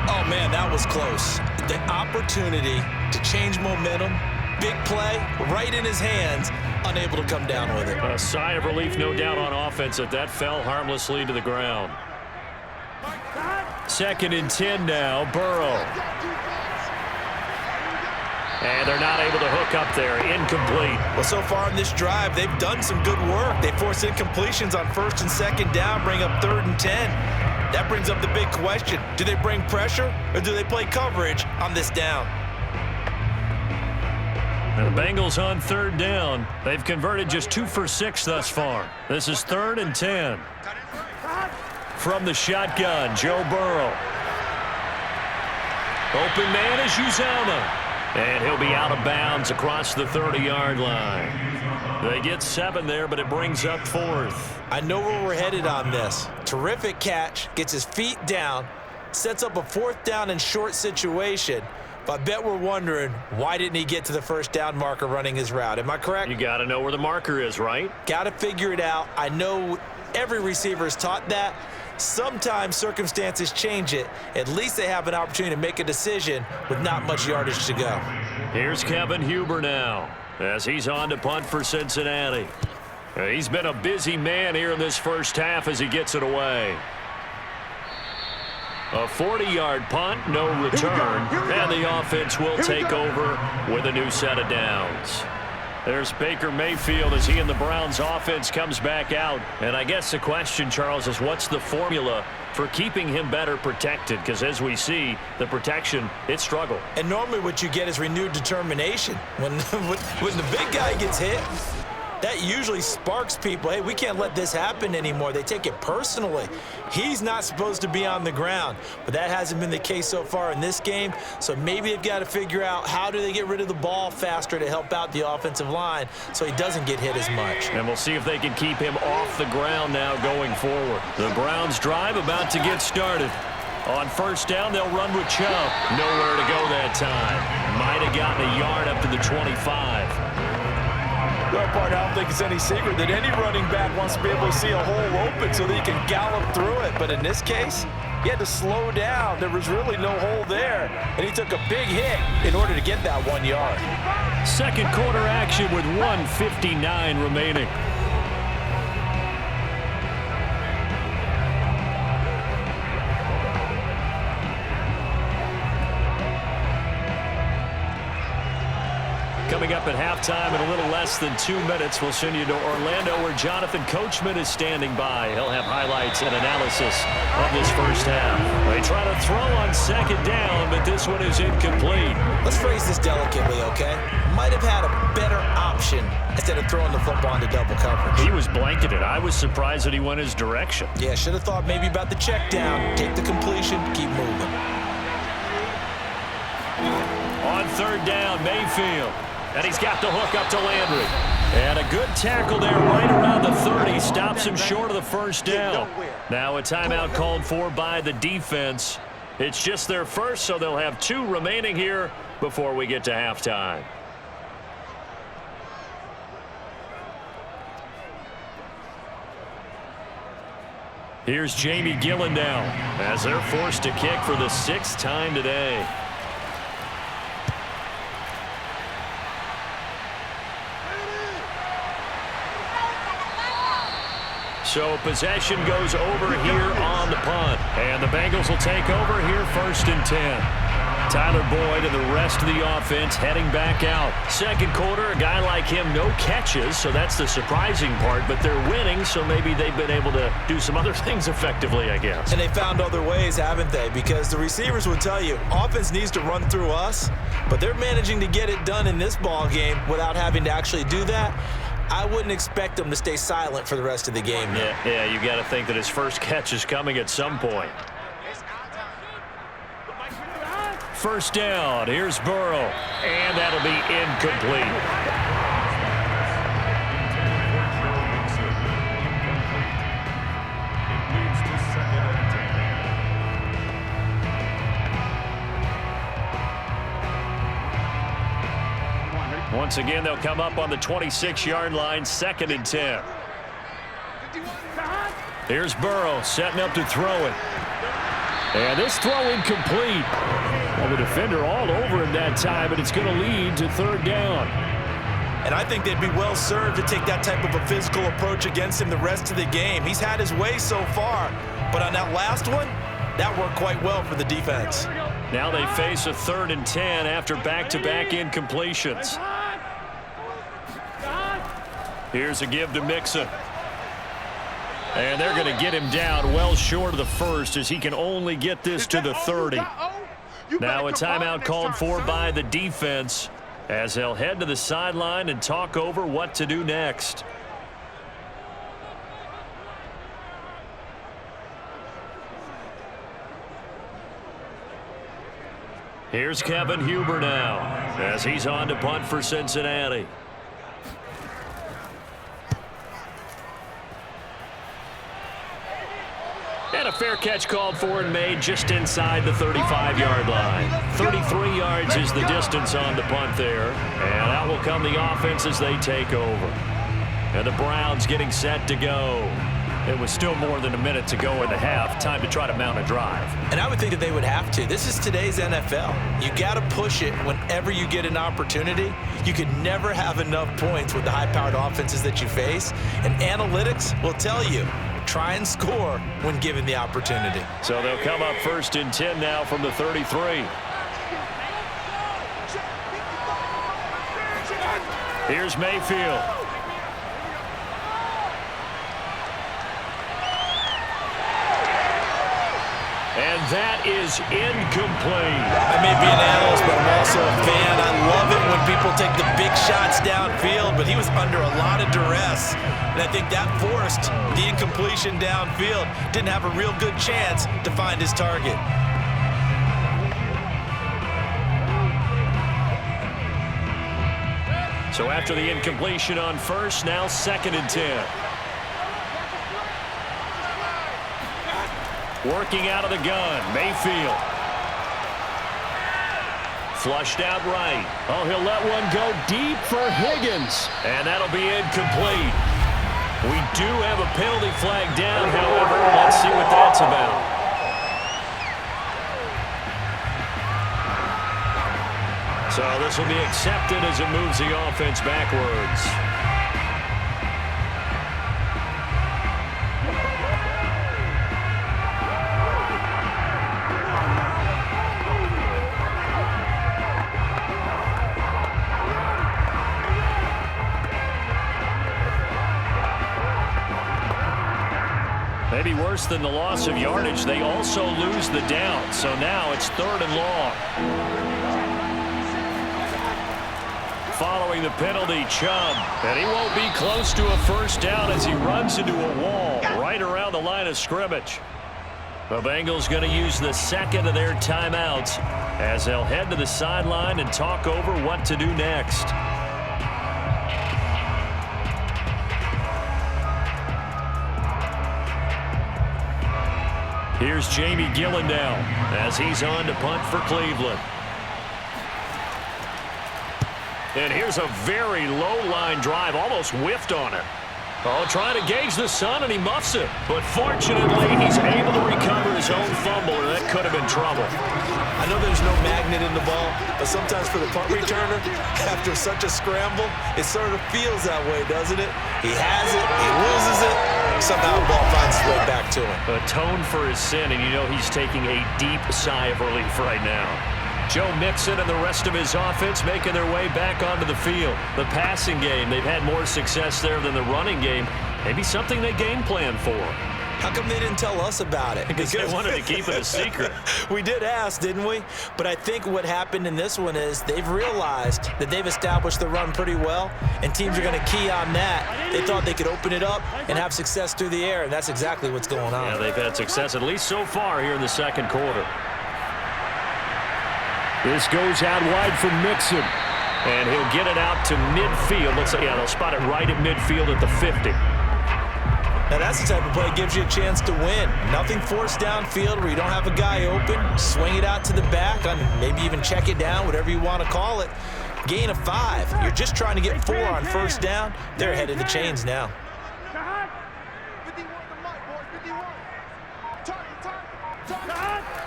Oh, man, that was close. The opportunity to change momentum, big play, right in his hands, unable to come down with it. A sigh of relief, no doubt, on offense that fell harmlessly to the ground. 2nd and 10 now, Burrow. And they're not able to hook up there. Incomplete. Well, so far in this drive, they've done some good work. They force incompletions on 1st and 2nd down, bring up 3rd and 10. That brings up the big question. Do they bring pressure or do they play coverage on this down? And the Bengals on 3rd down. They've converted just 2 for 6 thus far. This is 3rd and 10. From the shotgun, Joe Burrow. Open man is Uzomah. And he'll be out of bounds across the 30-yard line. They get 7 there, but it brings up 4th. I know where we're headed on this. Terrific catch, gets his feet down, sets up a 4th down and short situation. But I bet we're wondering, why didn't he get to the 1st down marker running his route? Am I correct? You got to know where the marker is, right? Got to figure it out. I know every receiver is taught that. Sometimes circumstances change it. At least they have an opportunity to make a decision with not much yardage to go. Here's Kevin Huber now as he's on to punt for Cincinnati. He's been a busy man here in this first half as he gets it away. A 40-yard punt, no return, and the offense will take over with a new set of downs. There's Baker Mayfield as he and the Browns offense comes back out. And I guess the question, Charles, is what's the formula for keeping him better protected? Because as we see, the protection, it struggled. And normally what you get is renewed determination. When the big guy gets hit, that usually sparks people. Hey, we can't let this happen anymore. They take it personally. He's not supposed to be on the ground, but that hasn't been the case so far in this game. So maybe they've got to figure out how do they get rid of the ball faster to help out the offensive line so he doesn't get hit as much. And we'll see if they can keep him off the ground now going forward. The Browns drive about to get started. On 1st down, they'll run with Chubb. Nowhere to go that time. Might have gotten a yard up to the 25. Well, partner, I don't think it's any secret that any running back wants to be able to see a hole open so that he can gallop through it. But in this case, he had to slow down. There was really no hole there, and he took a big hit in order to get that 1 yard. 2nd quarter action with 1:59 remaining. Coming up at halftime in a little less than 2 minutes, we'll send you to Orlando where Jonathan Coachman is standing by. He'll have highlights and analysis of this first half. They try to throw on 2nd down, but this one is incomplete. Let's phrase this delicately, okay? Might have had a better option instead of throwing the football into double coverage. He was blanketed. I was surprised that he went his direction. Yeah, should have thought maybe about the check down, take the completion, keep moving. On 3rd down, Mayfield. And he's got the hook up to Landry. And a good tackle there right around the 30. Stops him short of the 1st down. Now a timeout called for by the defense. It's just their first, so they'll have 2 remaining here before we get to halftime. Here's Jamie Gillen now as they're forced to kick for the 6th time today. So possession goes over here on the punt. And the Bengals will take over here 1st and 10. Tyler Boyd and the rest of the offense heading back out. 2nd quarter, a guy like him, no catches, so that's the surprising part. But they're winning, so maybe they've been able to do some other things effectively, I guess. And they found other ways, haven't they? Because the receivers will tell you, offense needs to run through us, but they're managing to get it done in this ball game without having to actually do that. I wouldn't expect him to stay silent for the rest of the game. Yeah, you got to think that his first catch is coming at some point. first down. Here's Burrow, and that'll be incomplete. Once again, they'll come up on the 26-yard line, 2nd and 10. Here's Burrow setting up to throw it. And this throw incomplete. Well, the defender all over him that time, but it's going to lead to 3rd down. And I think they'd be well served to take that type of a physical approach against him the rest of the game. He's had his way so far, but on that last one, that worked quite well for the defense. Now they face a 3rd and 10 after back-to-back incompletions. Here's a give to Mixon. And they're going to get him down well short of the first as he can only get this to the 30. Now a timeout called for by the defense as they'll head to the sideline and talk over what to do next. Here's Kevin Huber now as he's on to punt for Cincinnati. And a fair catch called for and made just inside the 35-yard line. 33 yards is the distance on the punt there. And out will come the offense as they take over. And the Browns getting set to go. It was still more than a minute to go in the half. Time to try to mount a drive. And I would think that they would have to. This is today's NFL. You got to push it whenever you get an opportunity. You can never have enough points with the high-powered offenses that you face. And analytics will tell you, try and score when given the opportunity. So they'll come up 1st and 10 now from the 33. Here's Mayfield. And that is incomplete. I may be an analyst, but I'm also a fan. I love it when people take the big shots downfield, but he was under a lot of duress. And I think that forced the incompletion downfield. Didn't have a real good chance to find his target. So after the incompletion on first, now 2nd and 10. Working out of the gun, Mayfield. Flushed out right. Oh, he'll let one go deep for Higgins. And that'll be incomplete. We do have a penalty flag down, however. Let's see what that's about. So this will be accepted as it moves the offense backwards. Maybe worse than the loss of yardage, they also lose the down. So now it's 3rd and long. Following the penalty, Chubb. And he won't be close to a first down as he runs into a wall right around the line of scrimmage. The Bengals going to use the 2nd of their timeouts as they'll head to the sideline and talk over what to do next. Here's Jamie Gillendow as he's on to punt for Cleveland. And here's a very low-line drive, almost whiffed on it. Oh, trying to gauge the sun, and he muffs it. But fortunately, he's able to recover his own fumble, and that could have been trouble. I know there's no magnet in the ball, but sometimes for the punt returner, after such a scramble, it sort of feels that way, doesn't it? He has it, he loses it, somehow the ball finds its way back to him. Atone for his sin, and you know he's taking a deep sigh of relief right now. Joe Mixon and the rest of his offense making their way back onto the field. The passing game, they've had more success there than the running game. Maybe something they game plan for. How come they didn't tell us about it? Because they wanted to keep it a secret. We did ask, didn't we? But I think what happened in this one is they've realized that they've established the run pretty well, and teams are going to key on that. They thought they could open it up and have success through the air, and that's exactly what's going on. Yeah, they've had success at least so far here in the second quarter. This goes out wide for Mixon. And he'll get it out to midfield. Looks like, yeah, they'll spot it right at midfield at the 50. Now that's the type of play that gives you a chance to win. Nothing forced downfield where you don't have a guy open. Swing it out to the back, maybe even check it down, whatever you want to call it. Gain of 5. You're just trying to get 4 on first down. They're ahead of the chains now.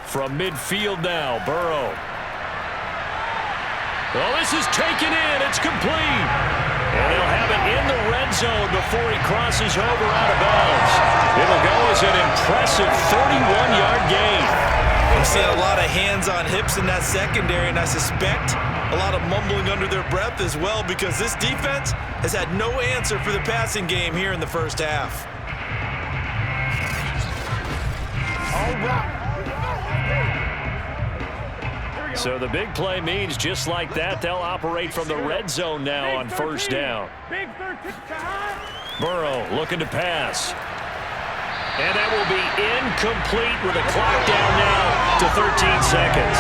From midfield now, Burrow. Well, this is taken in. It's complete. And he'll have it in the red zone before he crosses over out of bounds. It'll go as an impressive 31-yard gain. I'm seeing a lot of hands on hips in that secondary, and I suspect a lot of mumbling under their breath as well, because this defense has had no answer for the passing game here in the first half. All right. So the big play means just like that, they'll operate from the red zone now on first down. Burrow looking to pass. And that will be incomplete with a clock down now to 13 seconds.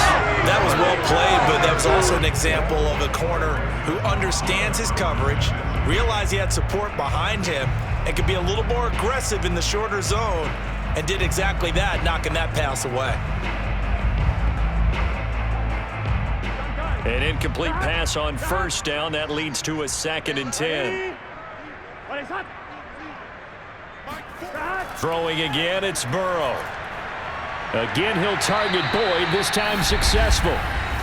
That was well played, but that was also an example of a corner who understands his coverage, realized he had support behind him, and could be a little more aggressive in the shorter zone, and did exactly that, knocking that pass away. An incomplete pass on first down. That leads to a 2nd and 10. Throwing again, it's Burrow. Again, he'll target Boyd, this time successful.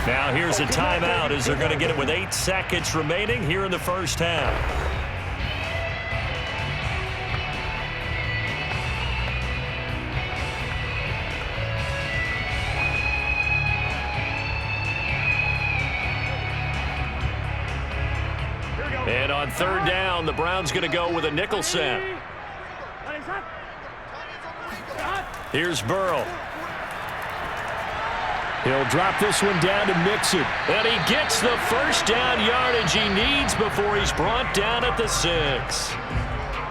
Now here's a timeout as they're going to get it with 8 seconds remaining here in the first half. And on third down, the Browns going to go with a nickel set. Here's Burrow. He'll drop this one down to Mixon. And he gets the first down yardage he needs before he's brought down at the 6.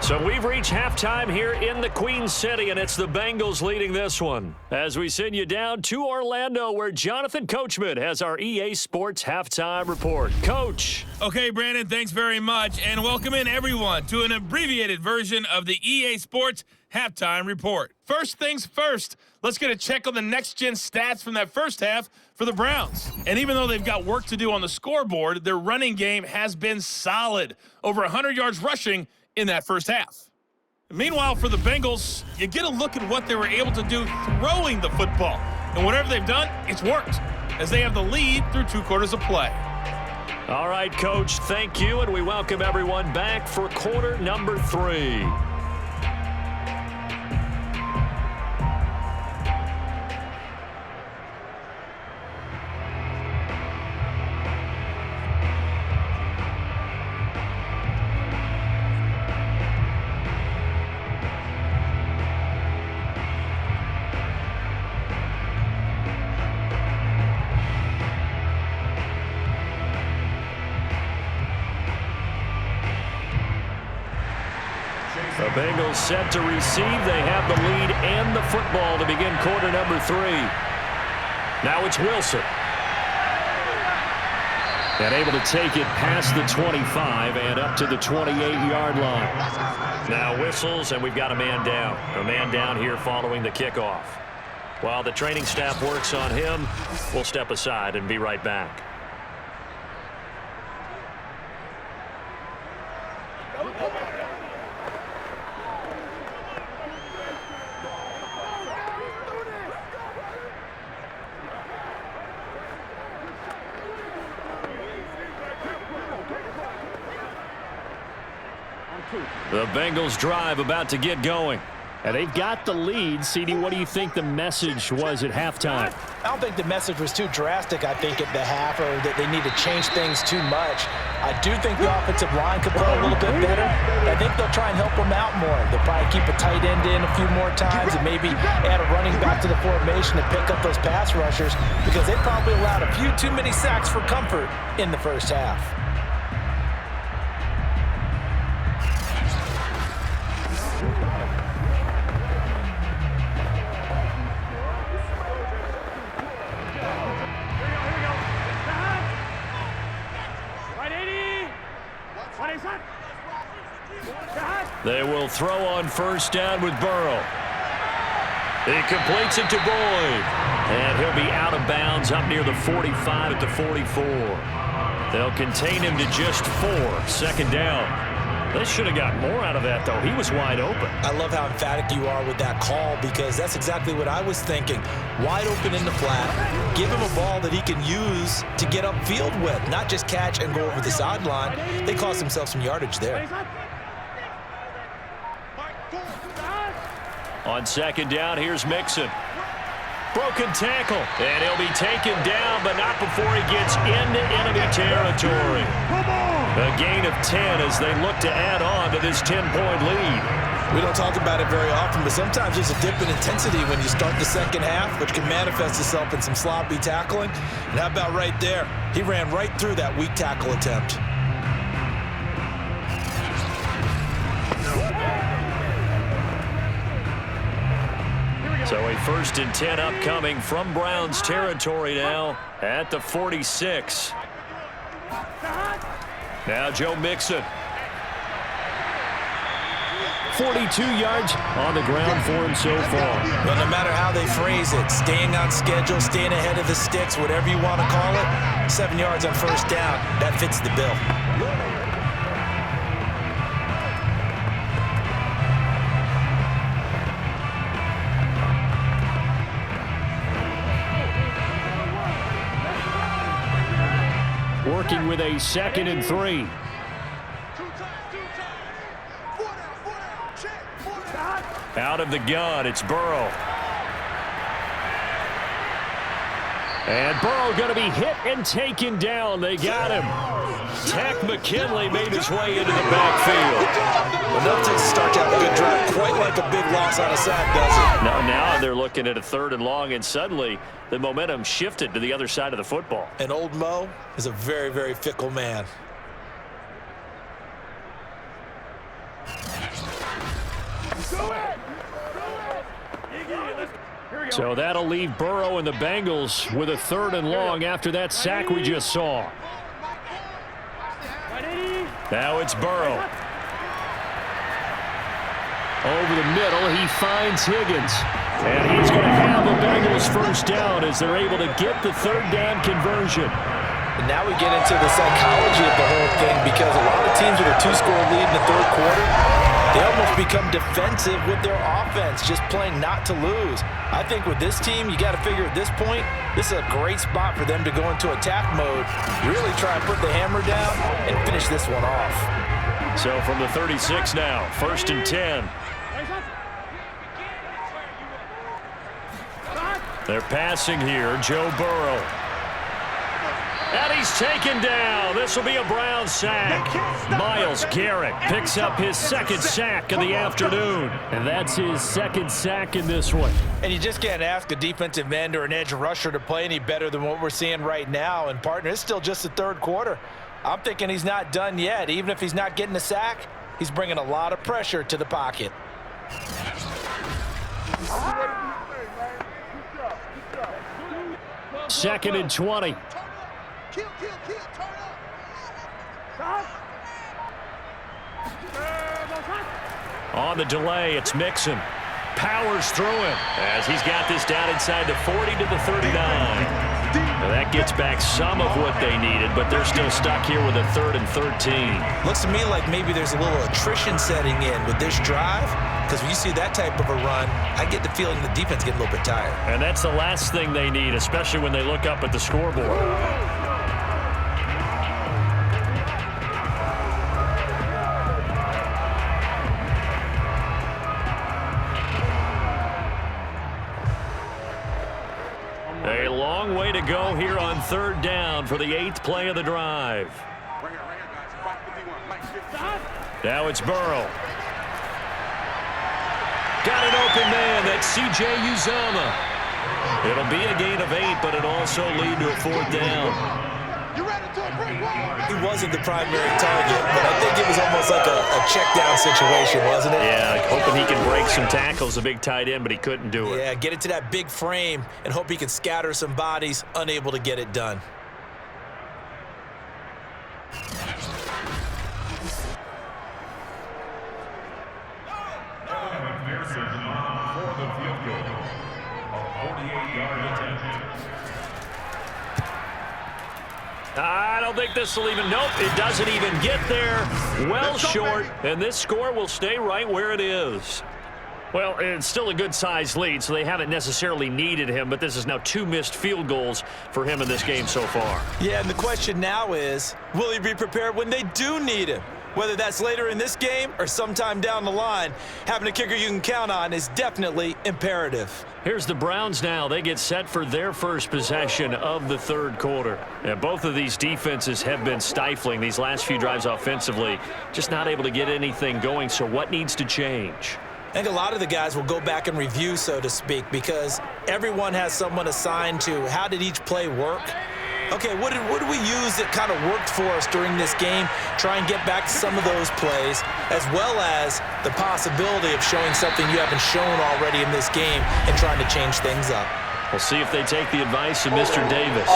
So we've reached halftime here in the Queen City, and it's the Bengals leading this one. As we send you down to Orlando, where Jonathan Coachman has our EA Sports halftime report. Coach. Okay, Brandon, thanks very much, and welcome in everyone to an abbreviated version of the EA Sports halftime report. First things first, let's get a check on the next-gen stats from that first half for the Browns. And even though they've got work to do on the scoreboard, their running game has been solid. Over 100 yards rushing in that first half. Meanwhile, for the Bengals, you get a look at what they were able to do throwing the football. And whatever they've done, it's worked, as they have the lead through 2 quarters of play. All right, Coach, thank you, and we welcome everyone back for quarter number 3. The Bengals set to receive. They have the lead and the football to begin quarter number 3. Now it's Wilson. And able to take it past the 25 and up to the 28-yard line. Now whistles, and we've got a man down. A man down here following the kickoff. While the training staff works on him, we'll step aside and be right back. The Bengals drive about to get going. And they've got the lead. CD, what do you think the message was at halftime? I don't think the message was too drastic, I think, at the half, or that they need to change things too much. I do think the offensive line could play a little bit better. I think they'll try and help them out more. They'll probably keep a tight end in a few more times and maybe add a running back to the formation to pick up those pass rushers, because they probably allowed a few too many sacks for comfort in the first half. They will throw on first down with Burrow. He completes it to Boyd. And he'll be out of bounds up near the 45 at the 44. They'll contain him to just 4. Second down. They should have got more out of that, though. He was wide open. I love how emphatic you are with that call because that's exactly what I was thinking. Wide open in the flat. Give him a ball that he can use to get upfield with, not just catch and go over the sideline. They cost themselves some yardage there. On second down, here's Mixon. Broken tackle, and he'll be taken down, but not before he gets into enemy territory. A gain of 10 as they look to add on to this 10-point lead. We don't talk about it very often, but sometimes there's a dip in intensity when you start the second half, which can manifest itself in some sloppy tackling. And how about right there? He ran right through that weak tackle attempt. So a 1st and 10 upcoming from Browns territory now at the 46. Now Joe Mixon. 42 yards on the ground for him so far. But no matter how they phrase it, staying on schedule, staying ahead of the sticks, whatever you want to call it, 7 yards on first down, that fits the bill. Working with a 2nd and 3. Out of the gun, it's Burrow. And Burrow going to be hit and taken down. They got him. Tack McKinley made his way into the backfield. Enough to start out a good drive, quite like a big loss on a sack, does it? Now they're looking at a 3rd and long, and suddenly the momentum shifted to the other side of the football. And old Mo is a very, very fickle man. So that'll leave Burrow and the Bengals with a 3rd and long after that sack we just saw. Now it's Burrow. Over the middle, he finds Higgins. And he's going to have the Bengals first down as they're able to get the 3rd down conversion. And now we get into the psychology of the whole thing because a lot of teams with a 2-score lead in the 3rd quarter, they almost become defensive with their offense, just playing not to lose. I think with this team, you got to figure at this point, this is a great spot for them to go into attack mode, really try and put the hammer down and finish this one off. So from the 36 now, 1st and 10. They're passing here, Joe Burrow. And he's taken down. This will be a Brown sack. Myles Garrett picks up his 2nd sack of the afternoon. And that's his 2nd sack in this one. And you just can't ask a defensive end or an edge rusher to play any better than what we're seeing right now. And, partner, it's still just the 3rd quarter. I'm thinking he's not done yet. Even if he's not getting a sack, he's bringing a lot of pressure to the pocket. 2nd and 20. On the delay, it's Mixon. Powers through him as he's got this down inside the 40 to the 39. Now that gets back some of what they needed, but they're still stuck here with a 3rd and 13. Looks to me like maybe there's a little attrition setting in with this drive, because when you see that type of a run, I get the feeling the defense getting a little bit tired. And that's the last thing they need, especially when they look up at the scoreboard. A long way to go here on 3rd down for the 8th play of the drive. Now it's Burrow. Got an open man. That's C.J. Uzomah. It'll be a gain of 8, but it'll also lead to a 4th down. He wasn't the primary target, but I think it was almost like a check down situation, wasn't it? Yeah, hoping he can break some tackles, a big tight end, but he couldn't do it. Yeah, get into that big frame and hope he can scatter some bodies, unable to get it done. Harrison on for the field goal. A 48-yard attempt. I don't think this will even, nope, it doesn't even get there. Well short, and this score will stay right where it is. Well, it's still a good-sized lead, so they haven't necessarily needed him, but this is now 2 missed field goals for him in this game so far. Yeah, and the question now is, will he be prepared when they do need him? Whether that's later in this game or sometime down the line, having a kicker you can count on is definitely imperative. Here's the Browns now. They get set for their first possession of the third quarter. And both of these defenses have been stifling these last few drives offensively, just not able to get anything going. So what needs to change? I think a lot of the guys will go back and review, so to speak, because everyone has someone assigned to how did each play work. Okay, what did we use that kind of worked for us during this game? Try and get back to some of those plays, as well as the possibility of showing something you haven't shown already in this game and trying to change things up. We'll see if they take the advice of Mr. Davis.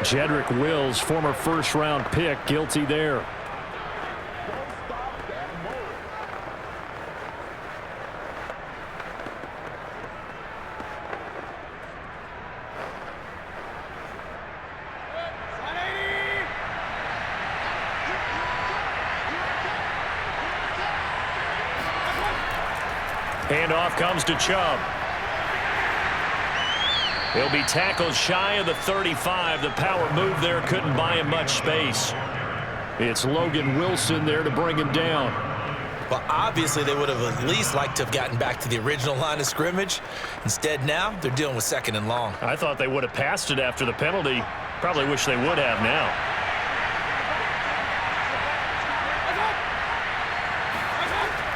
Jedrick Wills, former first-round pick, guilty there. Handoff comes to Chubb. He'll be tackled shy of the 35. The power move there couldn't buy him much space. It's Logan Wilson there to bring him down. Well, obviously they would have at least liked to have gotten back to the original line of scrimmage. Instead now, they're dealing with 2nd and long. I thought they would have passed it after the penalty. Probably wish they would have now.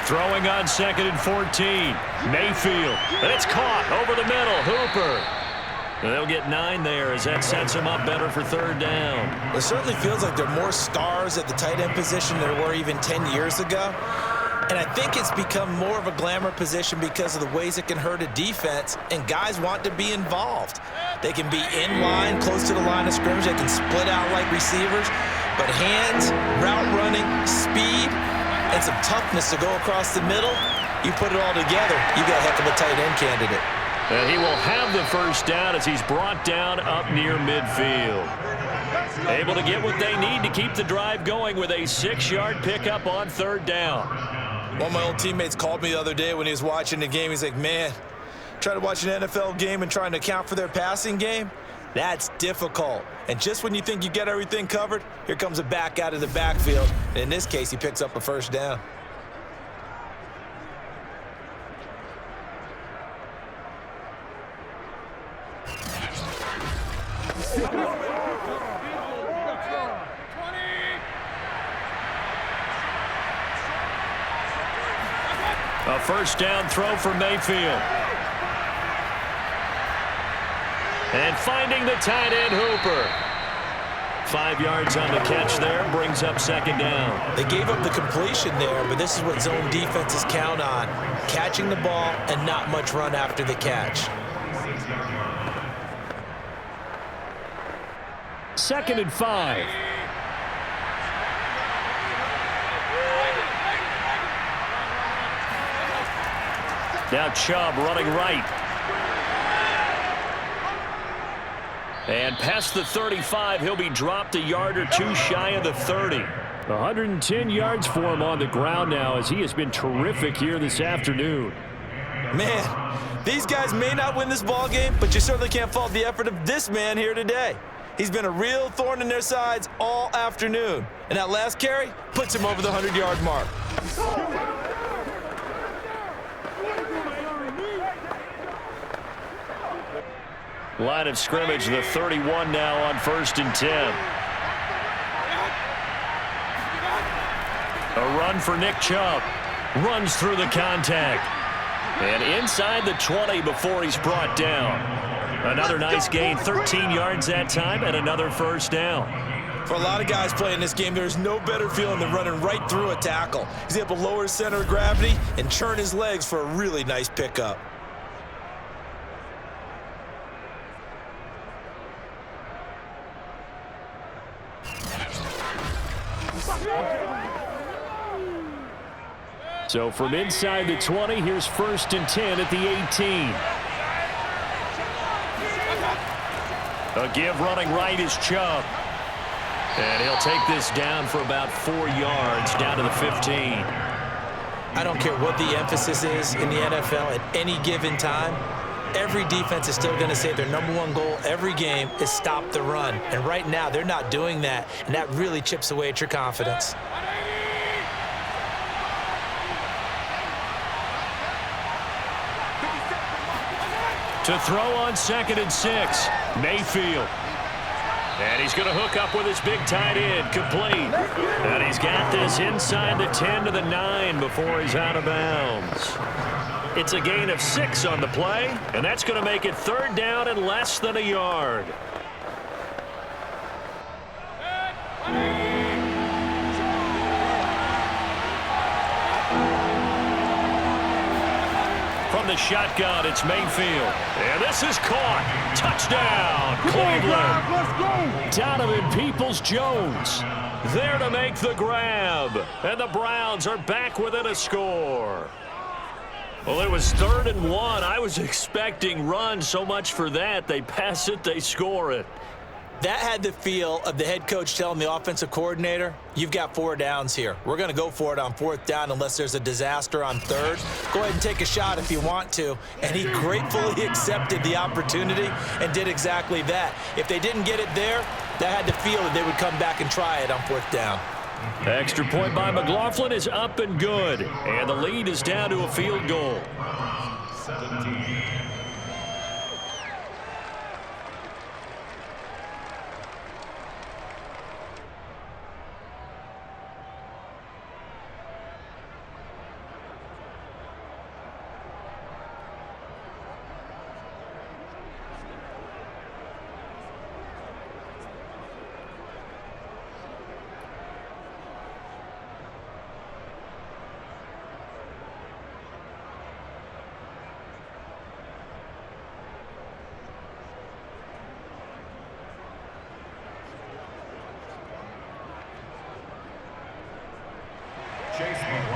Throwing on 2nd and 14. Mayfield. And it's caught over the middle. Hooper. And they'll get 9 there as that sets them up better for 3rd down. It certainly feels like there are more stars at the tight end position than there were even 10 years ago. And I think it's become more of a glamour position because of the ways it can hurt a defense, and guys want to be involved. They can be in line, close to the line of scrimmage. They can split out like receivers. But hands, route running, speed, and some toughness to go across the middle, you put it all together, you got a heck of a tight end candidate. And he will have the first down as he's brought down up near midfield. Able to get what they need to keep the drive going with a 6-yard pickup on 3rd down. One of my old teammates called me the other day when he was watching the game. He's like, man, trying to watch an NFL game and trying to account for their passing game, that's difficult. And just when you think you get everything covered, here comes a back out of the backfield. And in this case, he picks up a first down. A first down throw for Mayfield. And finding the tight end, Hooper. 5 yards on the catch there, brings up 2nd down. They gave up the completion there, but this is what zone defenses count on. Catching the ball and not much run after the catch. 2nd and 5. Now Chubb running right. And past the 35, he'll be dropped a yard or 2 shy of the 30. 110 yards for him on the ground now as he has been terrific here this afternoon. Man, these guys may not win this ball game, but you certainly can't fault the effort of this man here today. He's been a real thorn in their sides all afternoon. And that last carry puts him over the 100-yard mark. Line of scrimmage, the 31 now on 1st and 10. A run for Nick Chubb. Runs through the contact. And inside the 20 before he's brought down. Another nice gain, 13 yards that time, and another first down. For a lot of guys playing this game, there's no better feeling than running right through a tackle. He's able to lower his center of gravity and churn his legs for a really nice pickup. So from inside the 20, here's 1st and 10 at the 18. A give running right is Chubb. And he'll take this down for about 4 yards, down to the 15. I don't care what the emphasis is in the NFL at any given time. Every defense is still going to say their #1 goal every game is stop the run. And right now, they're not doing that, and that really chips away at your confidence. To throw on 2nd and 6, Mayfield. And he's going to hook up with his big tight end, complete. And he's got this inside the 10 to the 9 before he's out of bounds. It's a gain of 6 on the play, and that's going to make it 3rd down and less than a yard. From the shotgun, it's Mayfield. And this is caught. Touchdown, Cleveland. Donovan Peoples-Jones there to make the grab. And the Browns are back within a score. Well, it was 3rd and 1. I was expecting run, so much for that. They pass it, they score it. That had the feel of the head coach telling the offensive coordinator, you've got 4 downs here. We're going to go for it on 4th down unless there's a disaster on 3rd. Go ahead and take a shot if you want to. And he gratefully accepted the opportunity and did exactly that. If they didn't get it there, that had the feel that they would come back and try it on 4th down. Extra point by McLaughlin is up and good. And the lead is down to a field goal. 17.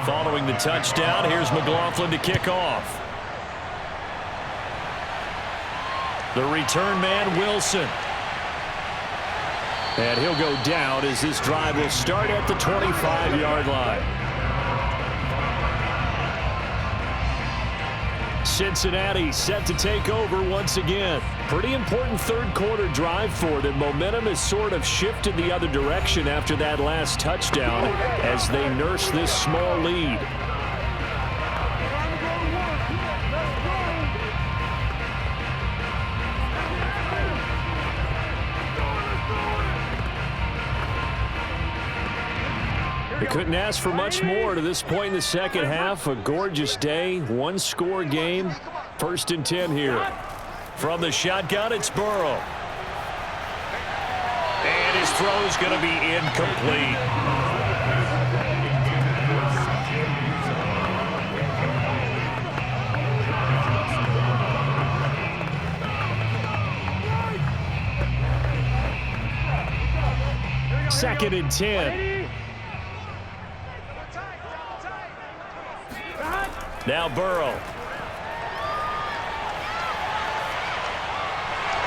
Following the touchdown, here's McLaughlin to kick off. The return man, Wilson. And he'll go down as this drive will start at the 25-yard line. Cincinnati set to take over once again. Pretty important 3rd quarter drive for them. Momentum has sort of shifted the other direction after that last touchdown as they nurse this small lead. They couldn't ask for much more to this point in the second half. A gorgeous day, 1-score game. 1st and 10 here. From the shotgun, it's Burrow. And his throw's going to be incomplete. Second and 10. Now Burrow.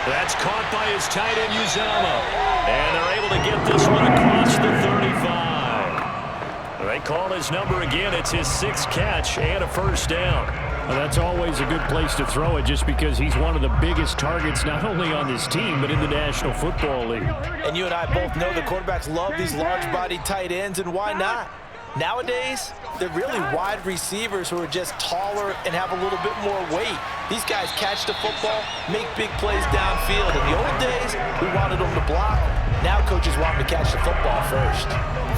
That's caught by his tight end, Uzama. And they're able to get this one across the 35. They call his number again. It's his 6th catch and a 1st down. Well, that's always a good place to throw it just because he's one of the biggest targets not only on this team but in the National Football League. And you and I both know the quarterbacks love these large-bodied tight ends, and why not? Nowadays, they're really wide receivers who are just taller and have a little bit more weight. These guys catch the football, make big plays downfield. In the old days, we wanted them to block. Now coaches want them to catch the football first.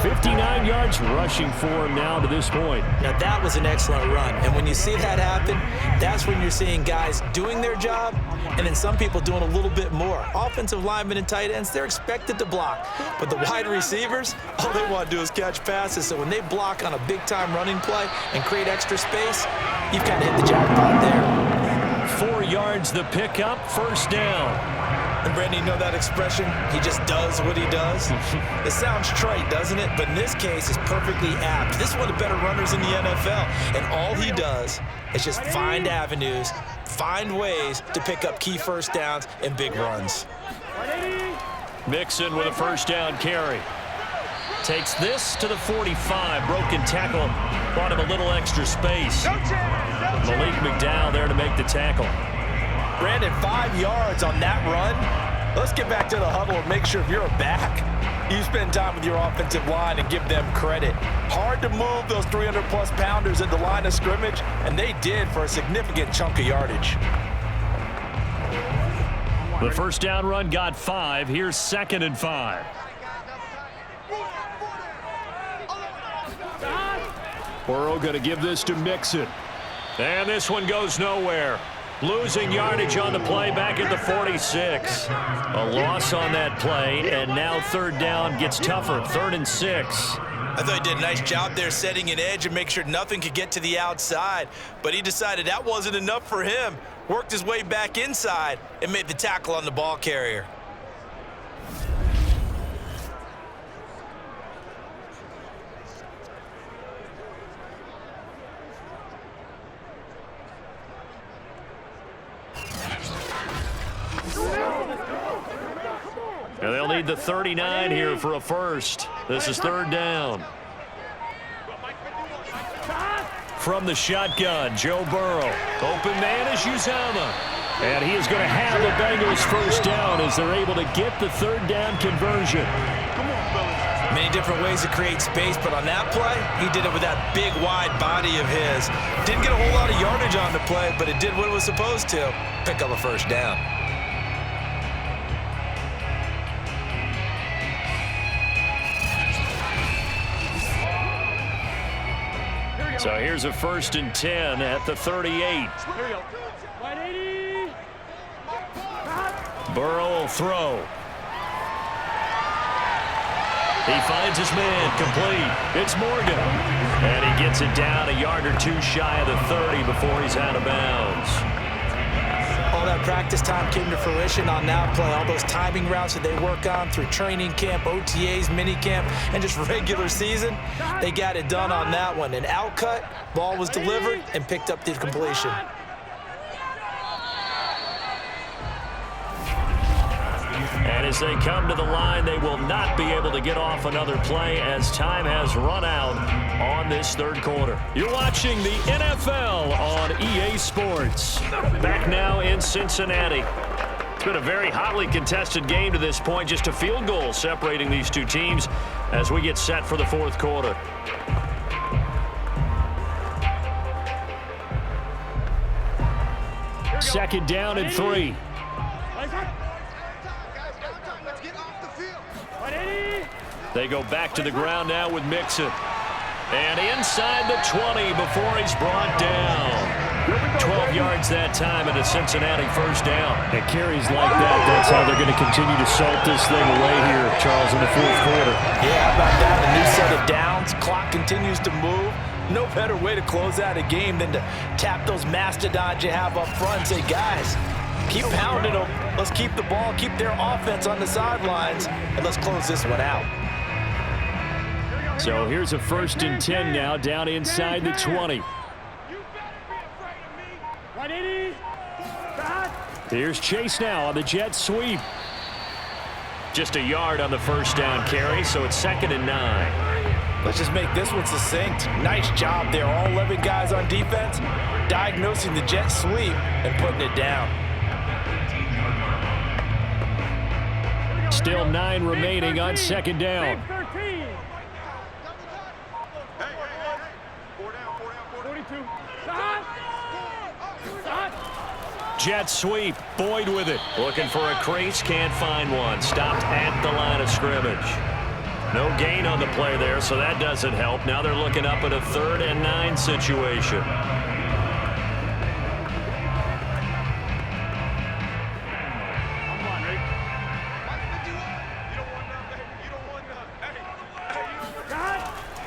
59 yards rushing for him now to this point. Now, that was an excellent run. And when you see that happen, that's when you're seeing guys doing their job and then some people doing a little bit more. Offensive linemen and tight ends, they're expected to block. But the wide receivers, all they want to do is catch passes. So when they block on a big-time running play and create extra space, you've kind of hit the jackpot there. 4 yards the pickup, 1st down. And Brandon, you know that expression? He just does what he does? It sounds trite, doesn't it? But in this case, it's perfectly apt. This is one of the better runners in the NFL. And all he does is just find avenues, find ways to pick up key first downs and big runs. Mixon with a first down carry. Takes this to the 45. Broken tackle. Bought him a little extra space. Malik McDowell there to make the tackle. Brandon, 5 yards on that run. Let's get back to the huddle and make sure if you're a back, you spend time with your offensive line and give them credit. Hard to move those 300-plus pounders at the line of scrimmage, and they did for a significant chunk of yardage. The first down run got 5. Here's 2nd and 5. Burrow going to give this to Mixon. And this one goes nowhere. Losing yardage on the play back at the 46. A loss on that play, and now 3rd down gets tougher. 3rd and 6. I thought he did a nice job there setting an edge and make sure nothing could get to the outside. But he decided that wasn't enough for him. Worked his way back inside and made the tackle on the ball carrier. And they'll need the 39 here for a first. This is 3rd down. From the shotgun, Joe Burrow. Open man is Uzama. And he is going to have the Bengals first down as they're able to get the 3rd down conversion. Many different ways to create space, but on that play, he did it with that big, wide body of his. Didn't get a whole lot of yardage on the play, but it did what it was supposed to. Pick up a first down. So here's a 1st and 10 at the 38. Burrow will throw. He finds his man complete. It's Morgan. And he gets it down a yard or 2 shy of the 30 before he's out of bounds. All that practice time came to fruition on that play. All those timing routes that they work on through training camp, OTAs, minicamp, and just regular season, they got it done on that one. An outcut, ball was delivered, and picked up the completion. And as they come to the line, they will not be able to get off another play as time has run out on this 3rd quarter. You're watching the NFL on EA Sports. Back now in Cincinnati. It's been a very hotly contested game to this point. Just a field goal separating these two teams as we get set for the 4th quarter. Second down and 3. They go back to the ground now with Mixon. And inside the 20 before he's brought down. 12 yards that time and a Cincinnati first down. It carries like that. That's how they're going to continue to salt this thing away here, Charles, in the 4th quarter. Yeah, how about that? A new set of downs. Clock continues to move. No better way to close out a game than to tap those mastodons you have up front and say, guys, keep pounding them. Let's keep the ball, keep their offense on the sidelines, and let's close this one out. So here's a 1st and 10 now down inside the 20. Here's Chase now on the jet sweep. Just a yard on the first down carry, so it's 2nd and 9. Let's just make this one succinct. Nice job there. All 11 guys on defense diagnosing the jet sweep and putting it down. Still 9 remaining on 2nd down. Jet sweep. Boyd with it. Looking for a crease. Can't find one. Stopped at the line of scrimmage. No gain on the play there, so that doesn't help. Now they're looking up at a 3rd and 9 situation.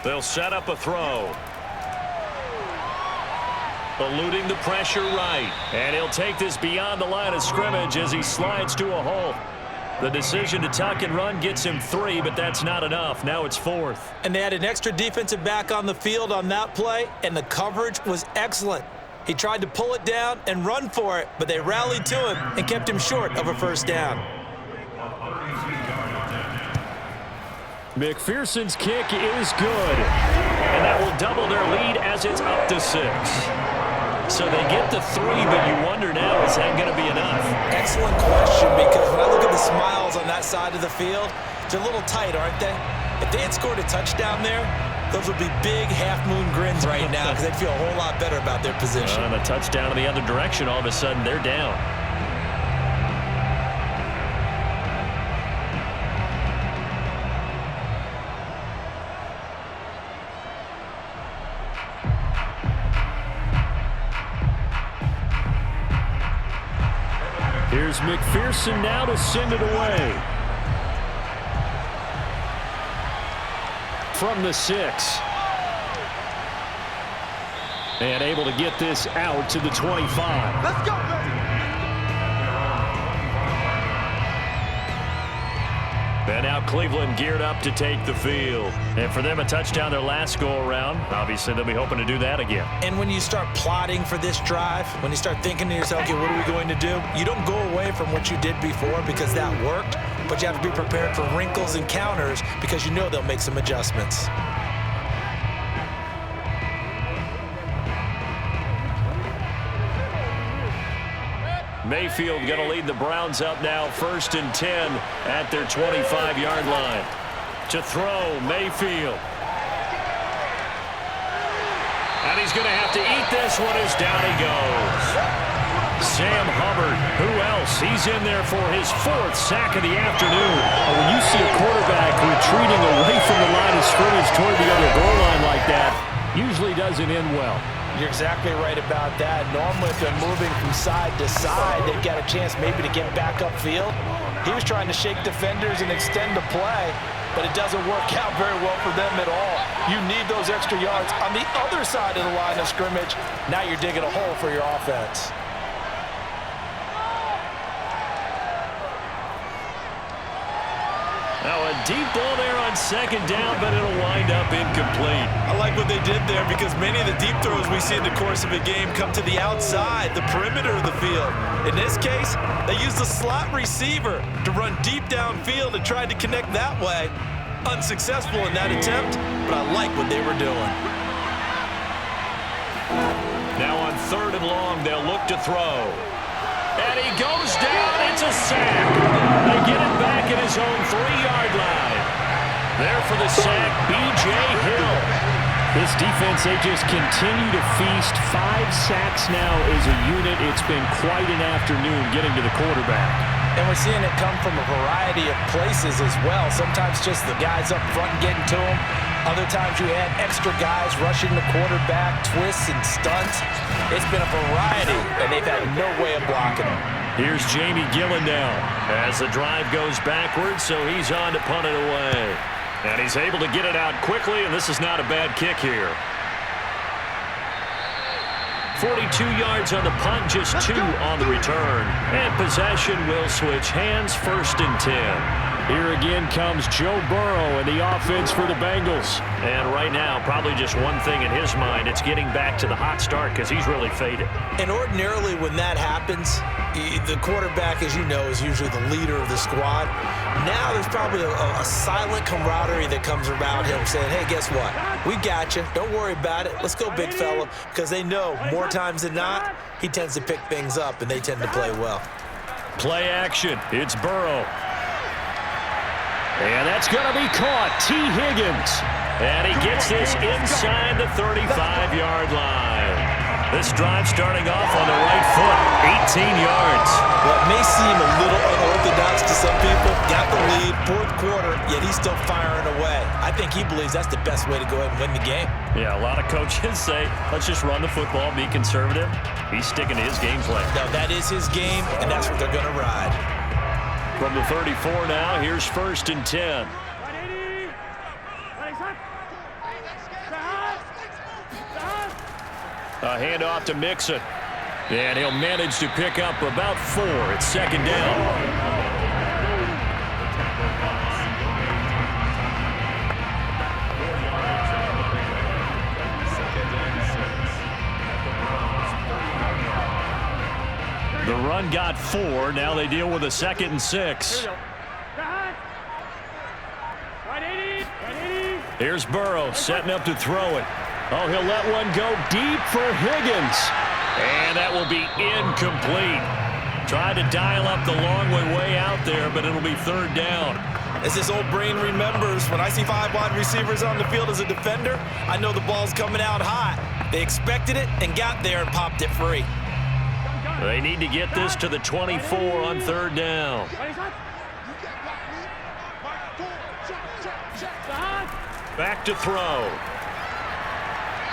They'll set up a throw. eluding the pressure right. And he'll take this beyond the line of scrimmage as he slides to a halt. The decision to tuck and run gets him 3, but that's not enough. Now it's 4th. And they had an extra defensive back on the field on that play, and the coverage was excellent. He tried to pull it down and run for it, but they rallied to him and kept him short of a first down. McPherson's kick is good, and that will double their lead as it's up to 6. So they get the 3, but you wonder now, is that going to be enough? Excellent question, because when I look at the smiles on that side of the field, they're a little tight, aren't they? If they had scored a touchdown there, those would be big half-moon grins right now because they'd feel a whole lot better about their position. And a touchdown in the other direction, all of a sudden they're down. Here's McPherson now to send it away. From the 6. And able to get this out to the 25. Let's go, baby. And now Cleveland geared up to take the field. And for them, a touchdown their last go-around. Obviously, they'll be hoping to do that again. And when you start plotting for this drive, when you start thinking to yourself, okay, what are we going to do? You don't go away from what you did before because that worked, but you have to be prepared for wrinkles and counters because you know they'll make some adjustments. Mayfield going to lead the Browns up now, 1st and 10 at their 25-yard line. To throw, Mayfield. And he's going to have to eat this one as down he goes. Sam Hubbard, who else? He's in there for his 4th sack of the afternoon. When you see a quarterback retreating away from the line of scrimmage toward the other goal line like that, usually doesn't end well. You're exactly right about that. Normally, if they're moving from side to side, they've got a chance maybe to get back upfield. He was trying to shake defenders and extend the play, but it doesn't work out very well for them at all. You need those extra yards on the other side of the line of scrimmage. Now you're digging a hole for your offense. Now a deep ball there on 2nd down, but it'll wind up incomplete. I like what they did there because many of the deep throws we see in the course of a game come to the outside, the perimeter of the field. In this case, they used the slot receiver to run deep downfield and tried to connect that way. Unsuccessful in that attempt, but I like what they were doing. Now on 3rd and long, they'll look to throw. And he goes down. It's a sack. They get it back at his own 3-yard line. There for the sack, B.J. Hill. This defense, they just continue to feast. 5 sacks now as a unit. It's been quite an afternoon getting to the quarterback. And we're seeing it come from a variety of places as well. Sometimes just the guys up front getting to him. Other times you had extra guys rushing the quarterback, twists and stunts. It's been a variety, and they've had no way of blocking him. Here's Jamie Gillen now as the drive goes backwards, so he's on to punt it away. And he's able to get it out quickly, and this is not a bad kick here. 42 yards on the punt, just 2 on the return. And possession will switch hands, 1st and 10. Here again comes Joe Burrow and the offense for the Bengals. And right now, probably just one thing in his mind, it's getting back to the hot start because he's really faded. And ordinarily when that happens, the quarterback, as you know, is usually the leader of the squad. Now there's probably a silent camaraderie that comes around him saying, hey, guess what? We got you. Don't worry about it. Let's go, big fella. Because they know more times than not, he tends to pick things up, and they tend to play well. Play action. It's Burrow. And that's going to be caught. T. Higgins. And he gets this inside the 35-yard line. This drive starting off on the right foot. 18 yards. Well, it may seem a little unorthodox to some people. Got the lead, 4th quarter, yet he's still firing away. I think he believes that's the best way to go ahead and win the game. Yeah, a lot of coaches say, let's just run the football, be conservative. He's sticking to his game plan. No, that is his game, and that's what they're going to ride. From the 34 now, here's 1st and 10. A handoff to Mixon. And he'll manage to pick up about 4. It's second down. The run got 4. Now they deal with a 2nd and 6. Here's Burrow setting up to throw it. Oh, he'll let one go deep for Higgins. And that will be incomplete. Tried to dial up the long way out there, but it'll be 3rd down. As this old brain remembers, when I see 5 wide receivers on the field as a defender, I know the ball's coming out hot. They expected it and got there and popped it free. They need to get this to the 24 on 3rd down. Back to throw.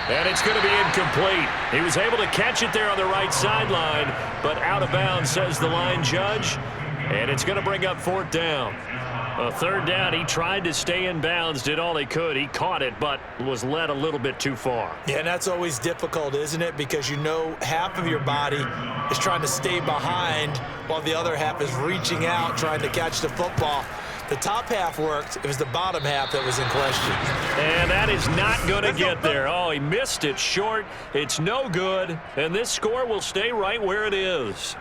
And it's going to be incomplete. He was able to catch it there on the right sideline, but out of bounds, says the line judge. And it's going to bring up 4th down. 3rd down, he tried to stay in bounds, did all he could. He caught it, but was led a little bit too far. Yeah, and that's always difficult, isn't it? Because you know half of your body is trying to stay behind while the other half is reaching out, trying to catch the football. The top half worked. It was the bottom half that was in question. And that is not going to get there. Oh, he missed it short. It's no good. And this score will stay right where it is.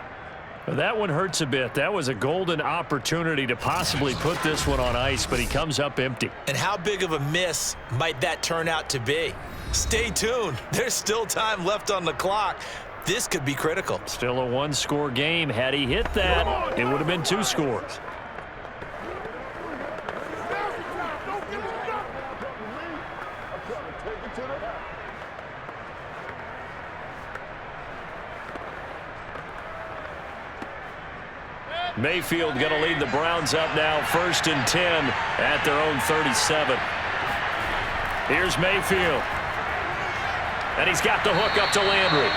That one hurts a bit. That was a golden opportunity to possibly put this one on ice, but he comes up empty. And how big of a miss might that turn out to be? Stay tuned. There's still time left on the clock. This could be critical. Still a 1-score game. Had he hit that, it would have been 2 scores. Mayfield going to lead the Browns up now, 1st and 10 at their own 37. Here's Mayfield. And he's got the hook up to Landry.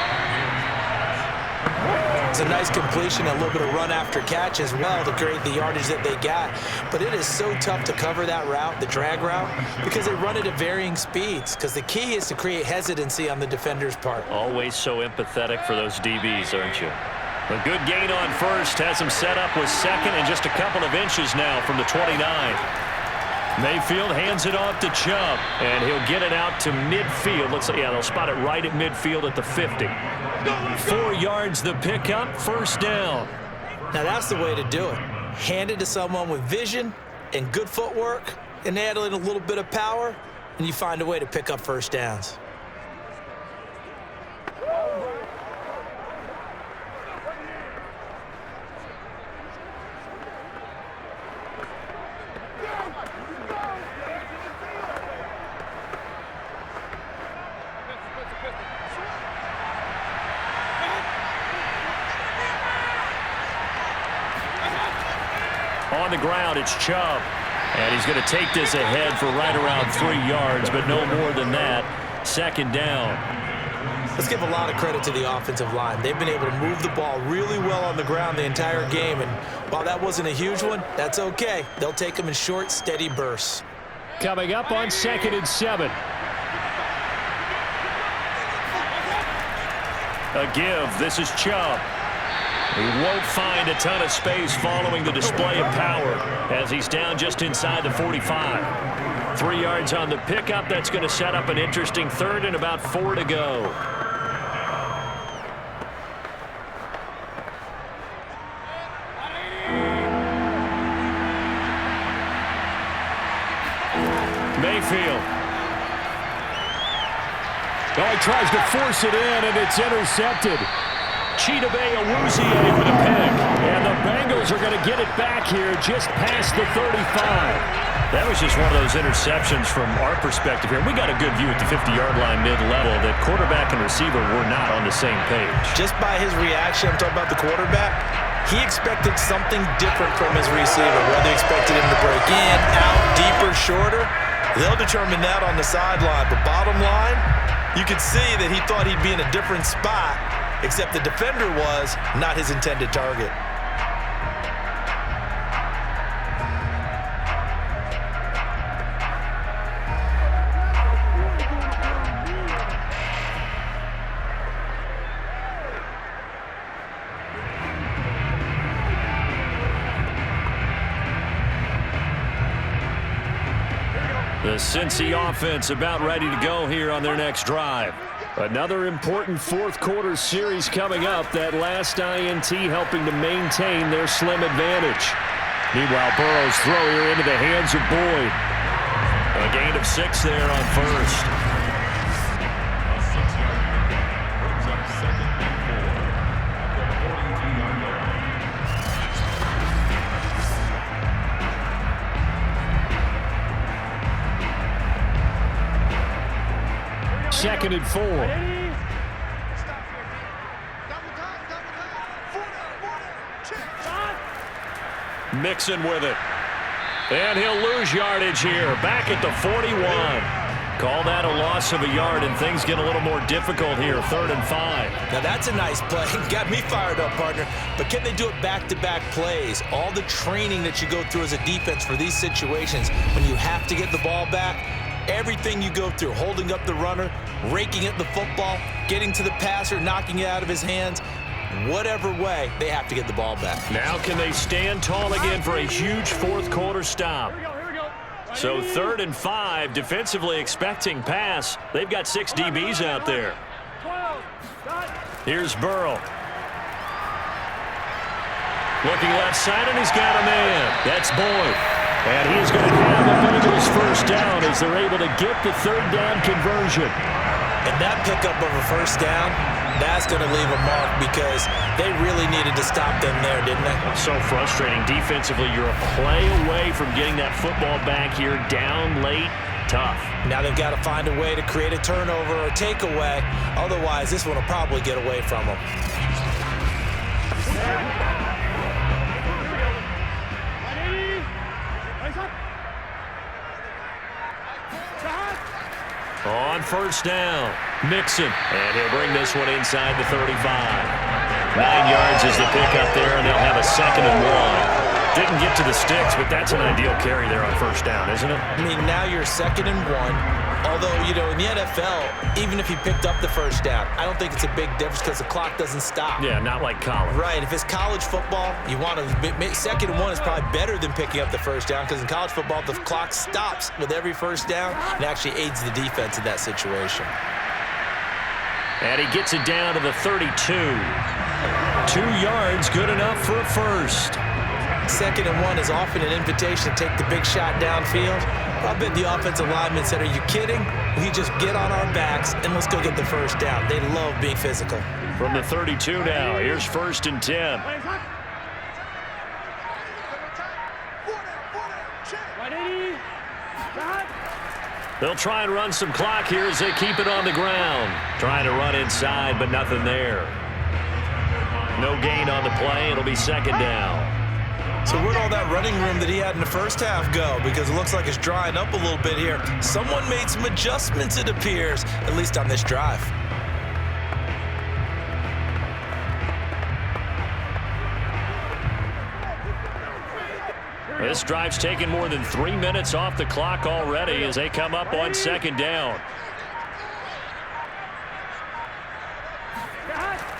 It's a nice completion, a little bit of run after catch as well to create the yardage that they got. But it is so tough to cover that route, the drag route, because they run it at varying speeds. Because the key is to create hesitancy on the defender's part. Always so empathetic for those DBs, aren't you? A good gain on 1st, has him set up with 2nd and just a couple of inches now from the 29. Mayfield hands it off to Chubb, and he'll get it out to midfield. Let's see, yeah, they'll spot it right at midfield at the 50. 4 yards the pickup, 1st down. Now that's the way to do it. Hand it to someone with vision and good footwork, and add in a little bit of power, and you find a way to pick up 1st downs. On the ground, it's Chubb. And he's going to take this ahead for right around 3 yards, but no more than that. 2nd down. Let's give a lot of credit to the offensive line. They've been able to move the ball really well on the ground the entire game. And while that wasn't a huge one, that's okay. They'll take them in short, steady bursts. Coming up on 2nd and 7. A give. This is Chubb. He won't find a ton of space following the display of power as he's down just inside the 45. 3 yards on the pickup. That's going to set up an interesting 3rd and about 4 to go. Mayfield. Oh, he tries to force it in, and it's intercepted. Chidobe Awuzie with a pick. And the Bengals are going to get it back here just past the 35. That was just one of those interceptions from our perspective here. We got a good view at the 50-yard line mid-level that quarterback and receiver were not on the same page. Just by his reaction, I'm talking about the quarterback, he expected something different from his receiver. Whether he expected him to break in, out, deeper, shorter, they'll determine that on the sideline. But bottom line, you could see that he thought he'd be in a different spot, except the defender was not his intended target. The Cincy offense about ready to go here on their next drive. Another important fourth-quarter series coming up. That last INT helping to maintain their slim advantage. Meanwhile, Burrow's throw here into the hands of Boyd. A gain of 6 there on first. A 6-yard gain brings up 2nd and 4 at the 42-yard line. 2nd and 4. Mixon with it. And he'll lose yardage here. Back at the 41. Call that a loss of a yard, and things get a little more difficult here. 3rd and 5. Now that's a nice play. Got me fired up, partner. But can they do it back-to-back plays? All the training that you go through as a defense for these situations, when you have to get the ball back, everything you go through, holding up the runner, raking at the football, getting to the passer, knocking it out of his hands, whatever way, they have to get the ball back. Now can they stand tall again for a huge fourth-quarter stop? So 3rd and 5, defensively expecting pass. They've got 6 DBs out there. Here's Burrow. Looking left side, and he's got a man. That's Boyd. And he is going to have the Bengals first down as they're able to get the 3rd down conversion. And that pickup of a first down, that's going to leave a mark because they really needed to stop them there, didn't they? So frustrating. Defensively, you're a play away from getting that football back here down late. Tough. Now they've got to find a way to create a turnover or takeaway. Otherwise, this one will probably get away from them. On first down, Mixon. And he'll bring this one inside the 35. 9 yards is the pickup there, and they'll have a 2nd and 1. Didn't get to the sticks, but that's an ideal carry there on first down, isn't it? I mean, now you're 2nd and 1. Although, you know, in the NFL, even if he picked up the first down, I don't think it's a big difference because the clock doesn't stop. Yeah, not like college. Right. If it's college football, you want to 2nd and 1 is probably better than picking up the first down because in college football, the clock stops with every first down and actually aids the defense in that situation. And he gets it down to the 32. 2 yards, good enough for a first. 2nd and 1 is often an invitation to take the big shot downfield. I bet the offensive lineman said, are you kidding? We just get on our backs and let's go get the first down. They love being physical. From the 32 now, here's 1st and 10. They'll try and run some clock here as they keep it on the ground. Trying to run inside, but nothing there. No gain on the play. It'll be 2nd down. So where'd all that running room that he had in the first half go? Because it looks like it's drying up a little bit here. Someone made some adjustments, it appears, at least on this drive. This drive's taken more than 3 minutes off the clock already as they come up on 2nd down.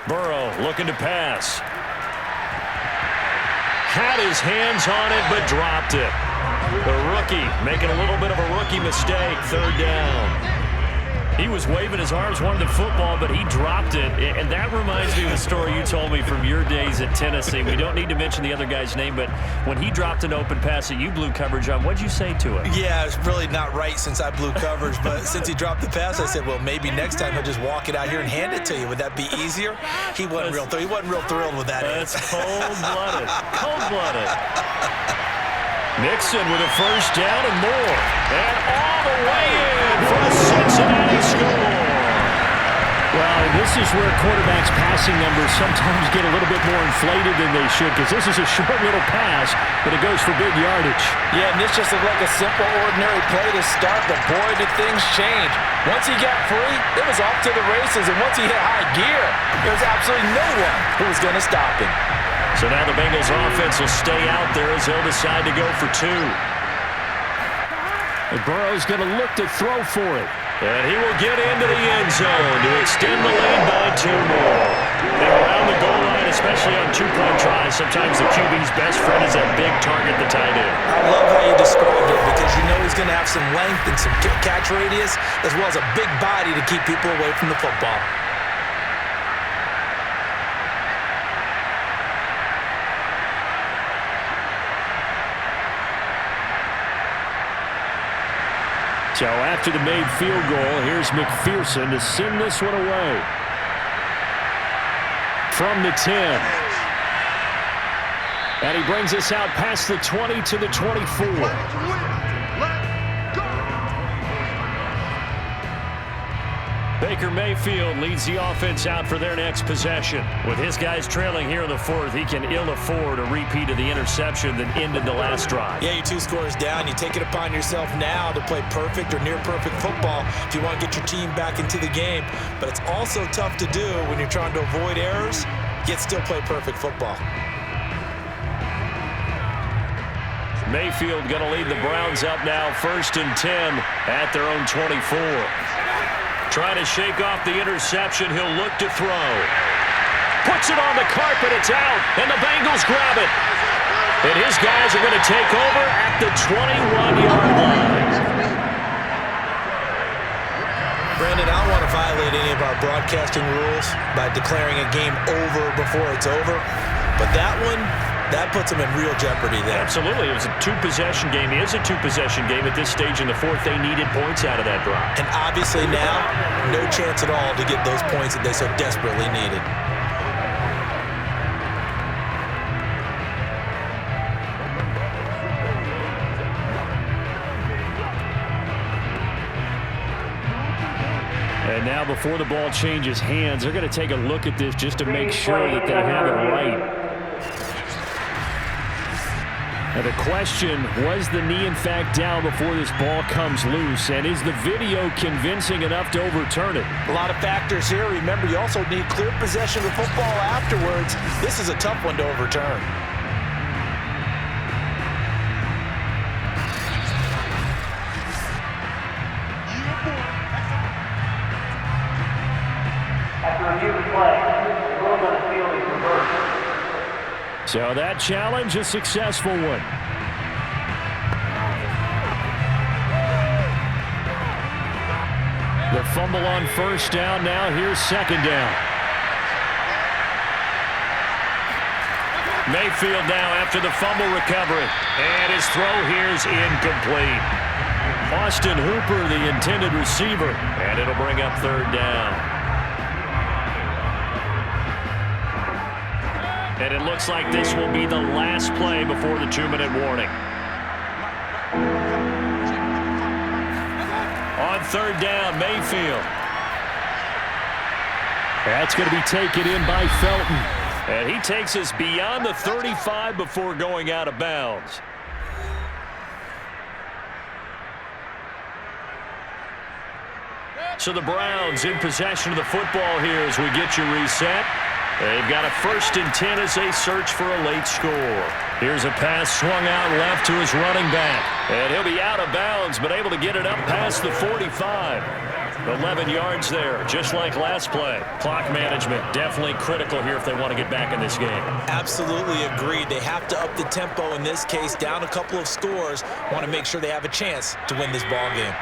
Burrow looking to pass. Had his hands on it, but dropped it. The rookie making a little bit of a rookie mistake. 3rd down. He was waving his arms, wanted the football, but he dropped it. And that reminds me of the story you told me from your days at Tennessee. We don't need to mention the other guy's name, but when he dropped an open pass that you blew coverage on, what'd you say to him? Yeah, it's really not right since I blew coverage, but since he dropped the pass, I said, well, maybe next time he'll just walk it out here and hand it to you. Would that be easier? He wasn't real thrilled with that. That's cold-blooded. Cold-blooded. Mixon with a first down and more. And all the way in for the Cincinnati score. Well, this is where quarterbacks' passing numbers sometimes get a little bit more inflated than they should because this is a short little pass, but it goes for big yardage. Yeah, and this just looked like a simple, ordinary play to start, but boy, did things change. Once he got free, it was off to the races, and once he hit high gear, there was absolutely no one who was going to stop him. So now the Bengals offense will stay out there as they'll decide to go for 2. And Burrow's going to look to throw for it. And he will get into the end zone to extend the lead by 2 more. They're around the goal line And especially on two-point tries, sometimes the QB's best friend is that big target, the tight end. I love how you described it because you know he's going to have some length and some catch radius as well as a big body to keep people away from the football. So after the made field goal, here's McPherson to send this one away. From the 10. And he brings us out past the 20 to the 24. Baker Mayfield leads the offense out for their next possession. With his guys trailing here in the fourth, he can ill afford a repeat of the interception that ended the last drive. Yeah, you're 2 scores down. You take it upon yourself now to play perfect or near perfect football if you want to get your team back into the game. But it's also tough to do when you're trying to avoid errors, yet still play perfect football. Mayfield going to lead the Browns up now, 1st and 10 at their own 24. Trying to shake off the interception. He'll look to throw. Puts it on the carpet. It's out. And the Bengals grab it. And his guys are going to take over at the 21-yard line. Brandon, I don't want to violate any of our broadcasting rules by declaring a game over before it's over. But that one, that puts them in real jeopardy there. Absolutely. It was a 2-possession game. It is a 2-possession game at this stage in the fourth. They needed points out of that drive. And obviously now, no chance at all to get those points that they so desperately needed. And now before the ball changes hands, they're going to take a look at this just to make sure that they have it right. Now the question, was the knee in fact down before this ball comes loose? And is the video convincing enough to overturn it? A lot of factors here. Remember, you also need clear possession of the football afterwards. This is a tough one to overturn. So that challenge, a successful one. The fumble on 1st down. Now here's 2nd down. Mayfield now after the fumble recovery. And his throw here is incomplete. Austin Hooper, the intended receiver. And it'll bring up 3rd down. And it looks like this will be the last play before the 2-minute warning. On 3rd down, Mayfield. That's going to be taken in by Felton. And he takes us beyond the 35 before going out of bounds. So the Browns in possession of the football here as we get you reset. They've got a 1st and 10 as they search for a late score. Here's a pass swung out left to his running back. And he'll be out of bounds, but able to get it up past the 45. 11 yards there, just like last play. Clock management definitely critical here if they want to get back in this game. Absolutely agreed. They have to up the tempo in this case, down a couple of scores. Want to make sure they have a chance to win this ball game.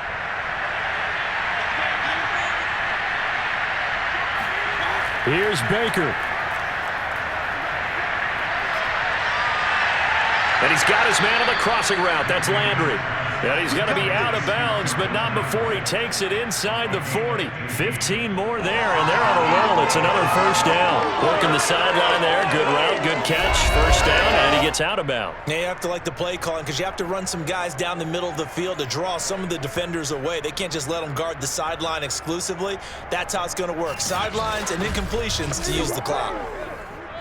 Here's Baker. And he's got his man on the crossing route. That's Landry. And he's going to be out of bounds, but not before he takes it inside the 40. 15 more there, and they're on a roll. It's another 1st down. Working the sideline there. Good route, good catch. 1st down, and he gets out of bounds. Yeah, you have to like the play calling because you have to run some guys down the middle of the field to draw some of the defenders away. They can't just let them guard the sideline exclusively. That's how it's going to work. Sidelines and incompletions to use the clock.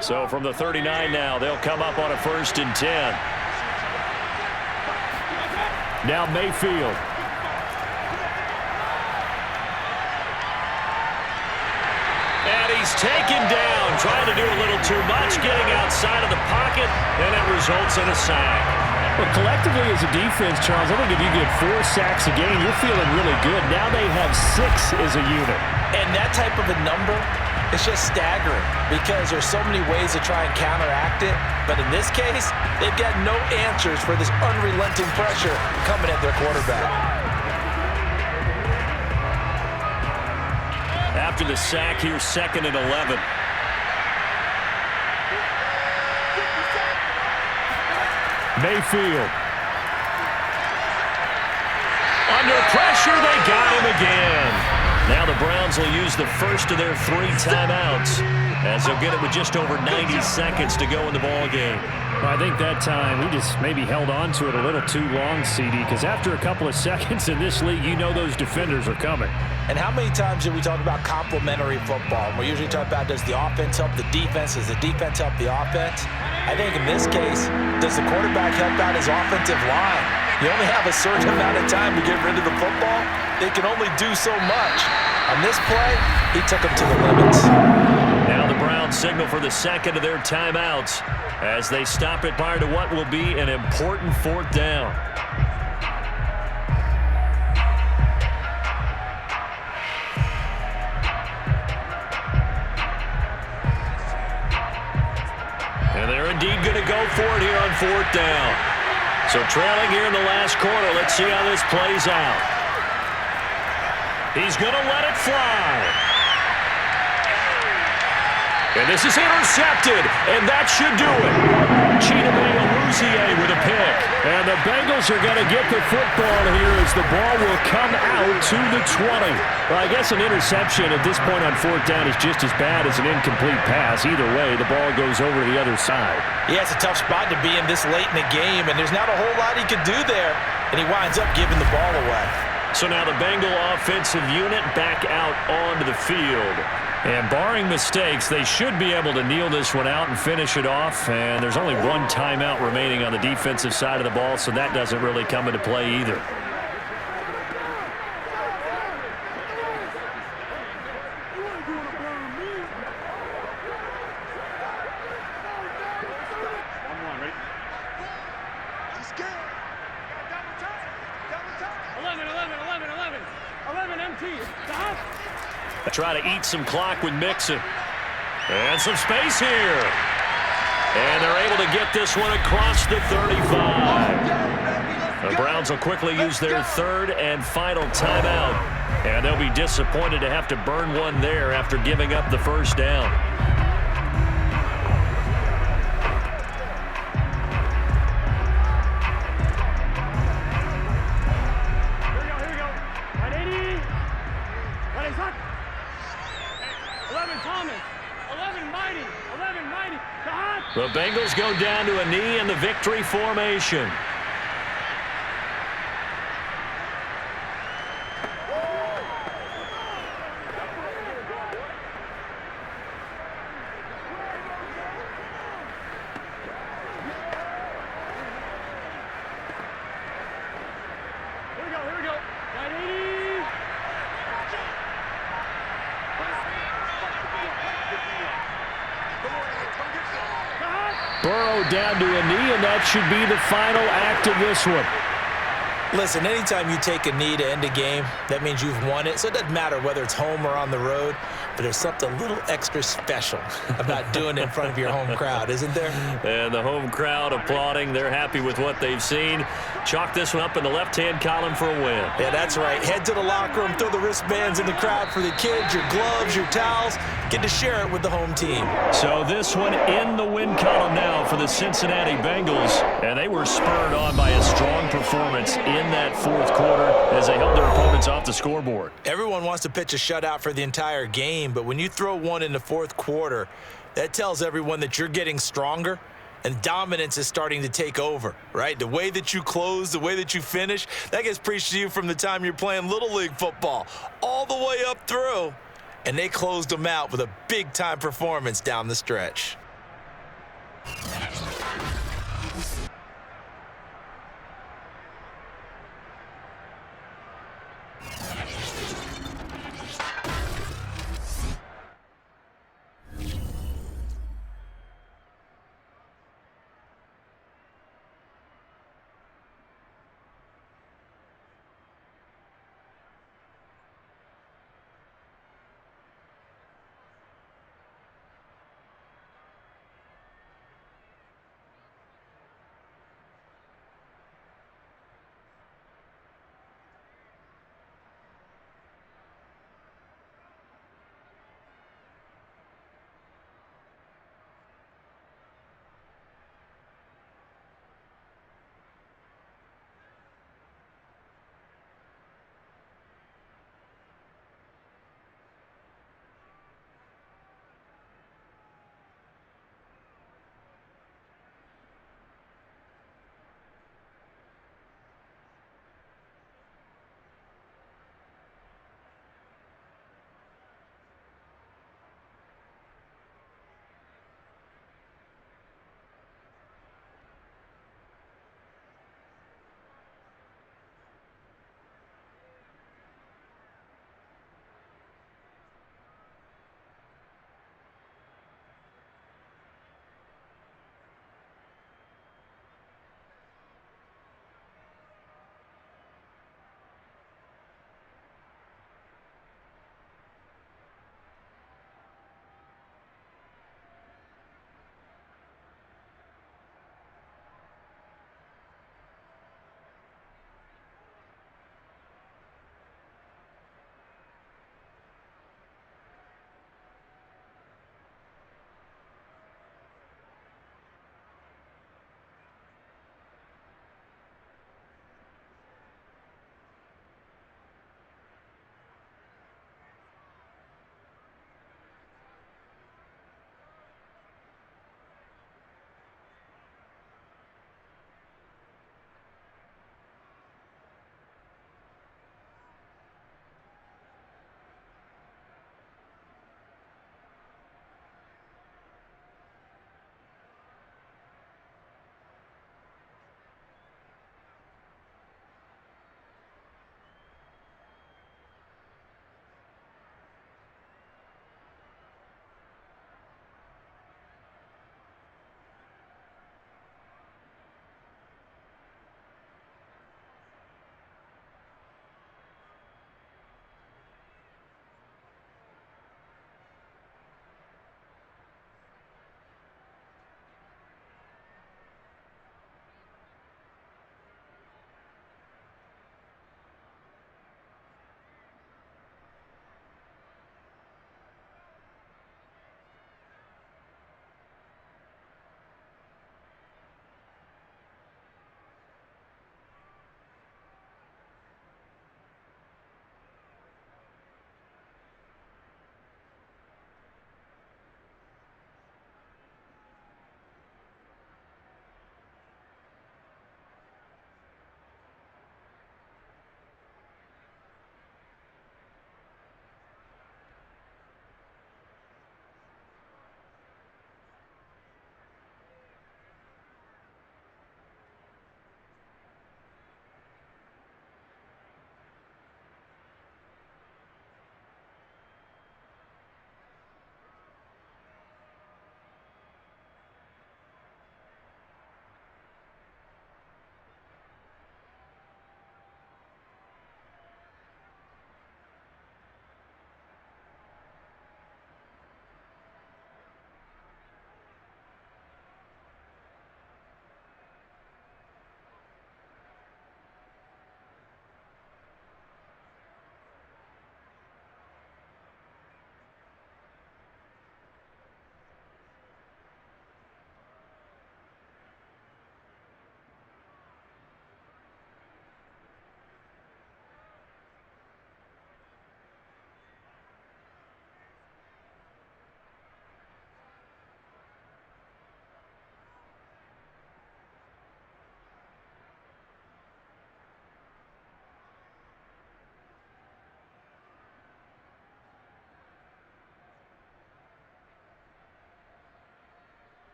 So from the 39 now, they'll come up on a 1st and 10. Now Mayfield. And he's taken down, trying to do a little too much, getting outside of the pocket, and it results in a sack. Well, collectively as a defense, Charles, I think if you get 4 sacks a game, you're feeling really good. Now they have 6 as a unit. And that type of a number, it's just staggering because there's so many ways to try and counteract it. But in this case, they've got no answers for this unrelenting pressure coming at their quarterback. After the sack, here's 2nd and 11. Mayfield. Under pressure, they got him again. Now the Browns will use the first of their 3 timeouts as they'll get it with just over 90 seconds to go in the ball game. Well, I think that time he just maybe held on to it a little too long, CD, because after a couple of seconds in this league, you know those defenders are coming. And how many times do we talk about complementary football? We usually talk about, does the offense help the defense? Does the defense help the offense? I think in this case, does the quarterback help out his offensive line? You only have a certain amount of time to get rid of the football. They can only do so much. On this play, he took them to the limits. Now the Browns signal for the second of their timeouts as they stop it prior to what will be an important 4th down. And they're indeed going to go for it here on 4th down. So trailing here in the last quarter, let's see how this plays out. He's going to let it fly. And this is intercepted, and that should do it. Chidobe with a pick. And the Bengals are going to get the football here as the ball will come out to the 20. Well, I guess an interception at this point on 4th down is just as bad as an incomplete pass. Either way, the ball goes over to the other side. Yeah, it's a tough spot to be in this late in the game, and there's not a whole lot he could do there, and he winds up giving the ball away. So now the Bengal offensive unit back out onto the field. And barring mistakes, they should be able to kneel this one out and finish it off. And there's only 1 timeout remaining on the defensive side of the ball, so that doesn't really come into play either. Try to eat some clock with Mixon. And some space here. And they're able to get this one across the 35. The Browns will quickly use their 3rd and final timeout. And they'll be disappointed to have to burn one there after giving up the 1st down. The Bengals go down to a knee in the victory formation. Here we go. 980. Burrow down to a knee, and that should be the final act of this one. Listen, anytime you take a knee to end a game, that means you've won it. So it doesn't matter whether it's home or on the road, but there's something a little extra special about doing it in front of your home crowd, isn't there? And the home crowd applauding. They're happy with what they've seen. Chalk this one up in the left-hand column for a win. Yeah, that's right. Head to the locker room, throw the wristbands in the crowd for the kids, your gloves, your towels. Get to share it with the home team. So this one in the win column now for the Cincinnati Bengals. And they were spurred on by a strong performance in that 4th quarter as they held their opponents off the scoreboard. Everyone wants to pitch a shutout for the entire game, but when you throw one in the 4th quarter, that tells everyone that you're getting stronger and dominance is starting to take over, right? The way that you close, the way that you finish, that gets preached to you from the time you're playing Little League football all the way up through. And they closed them out with a big-time performance down the stretch.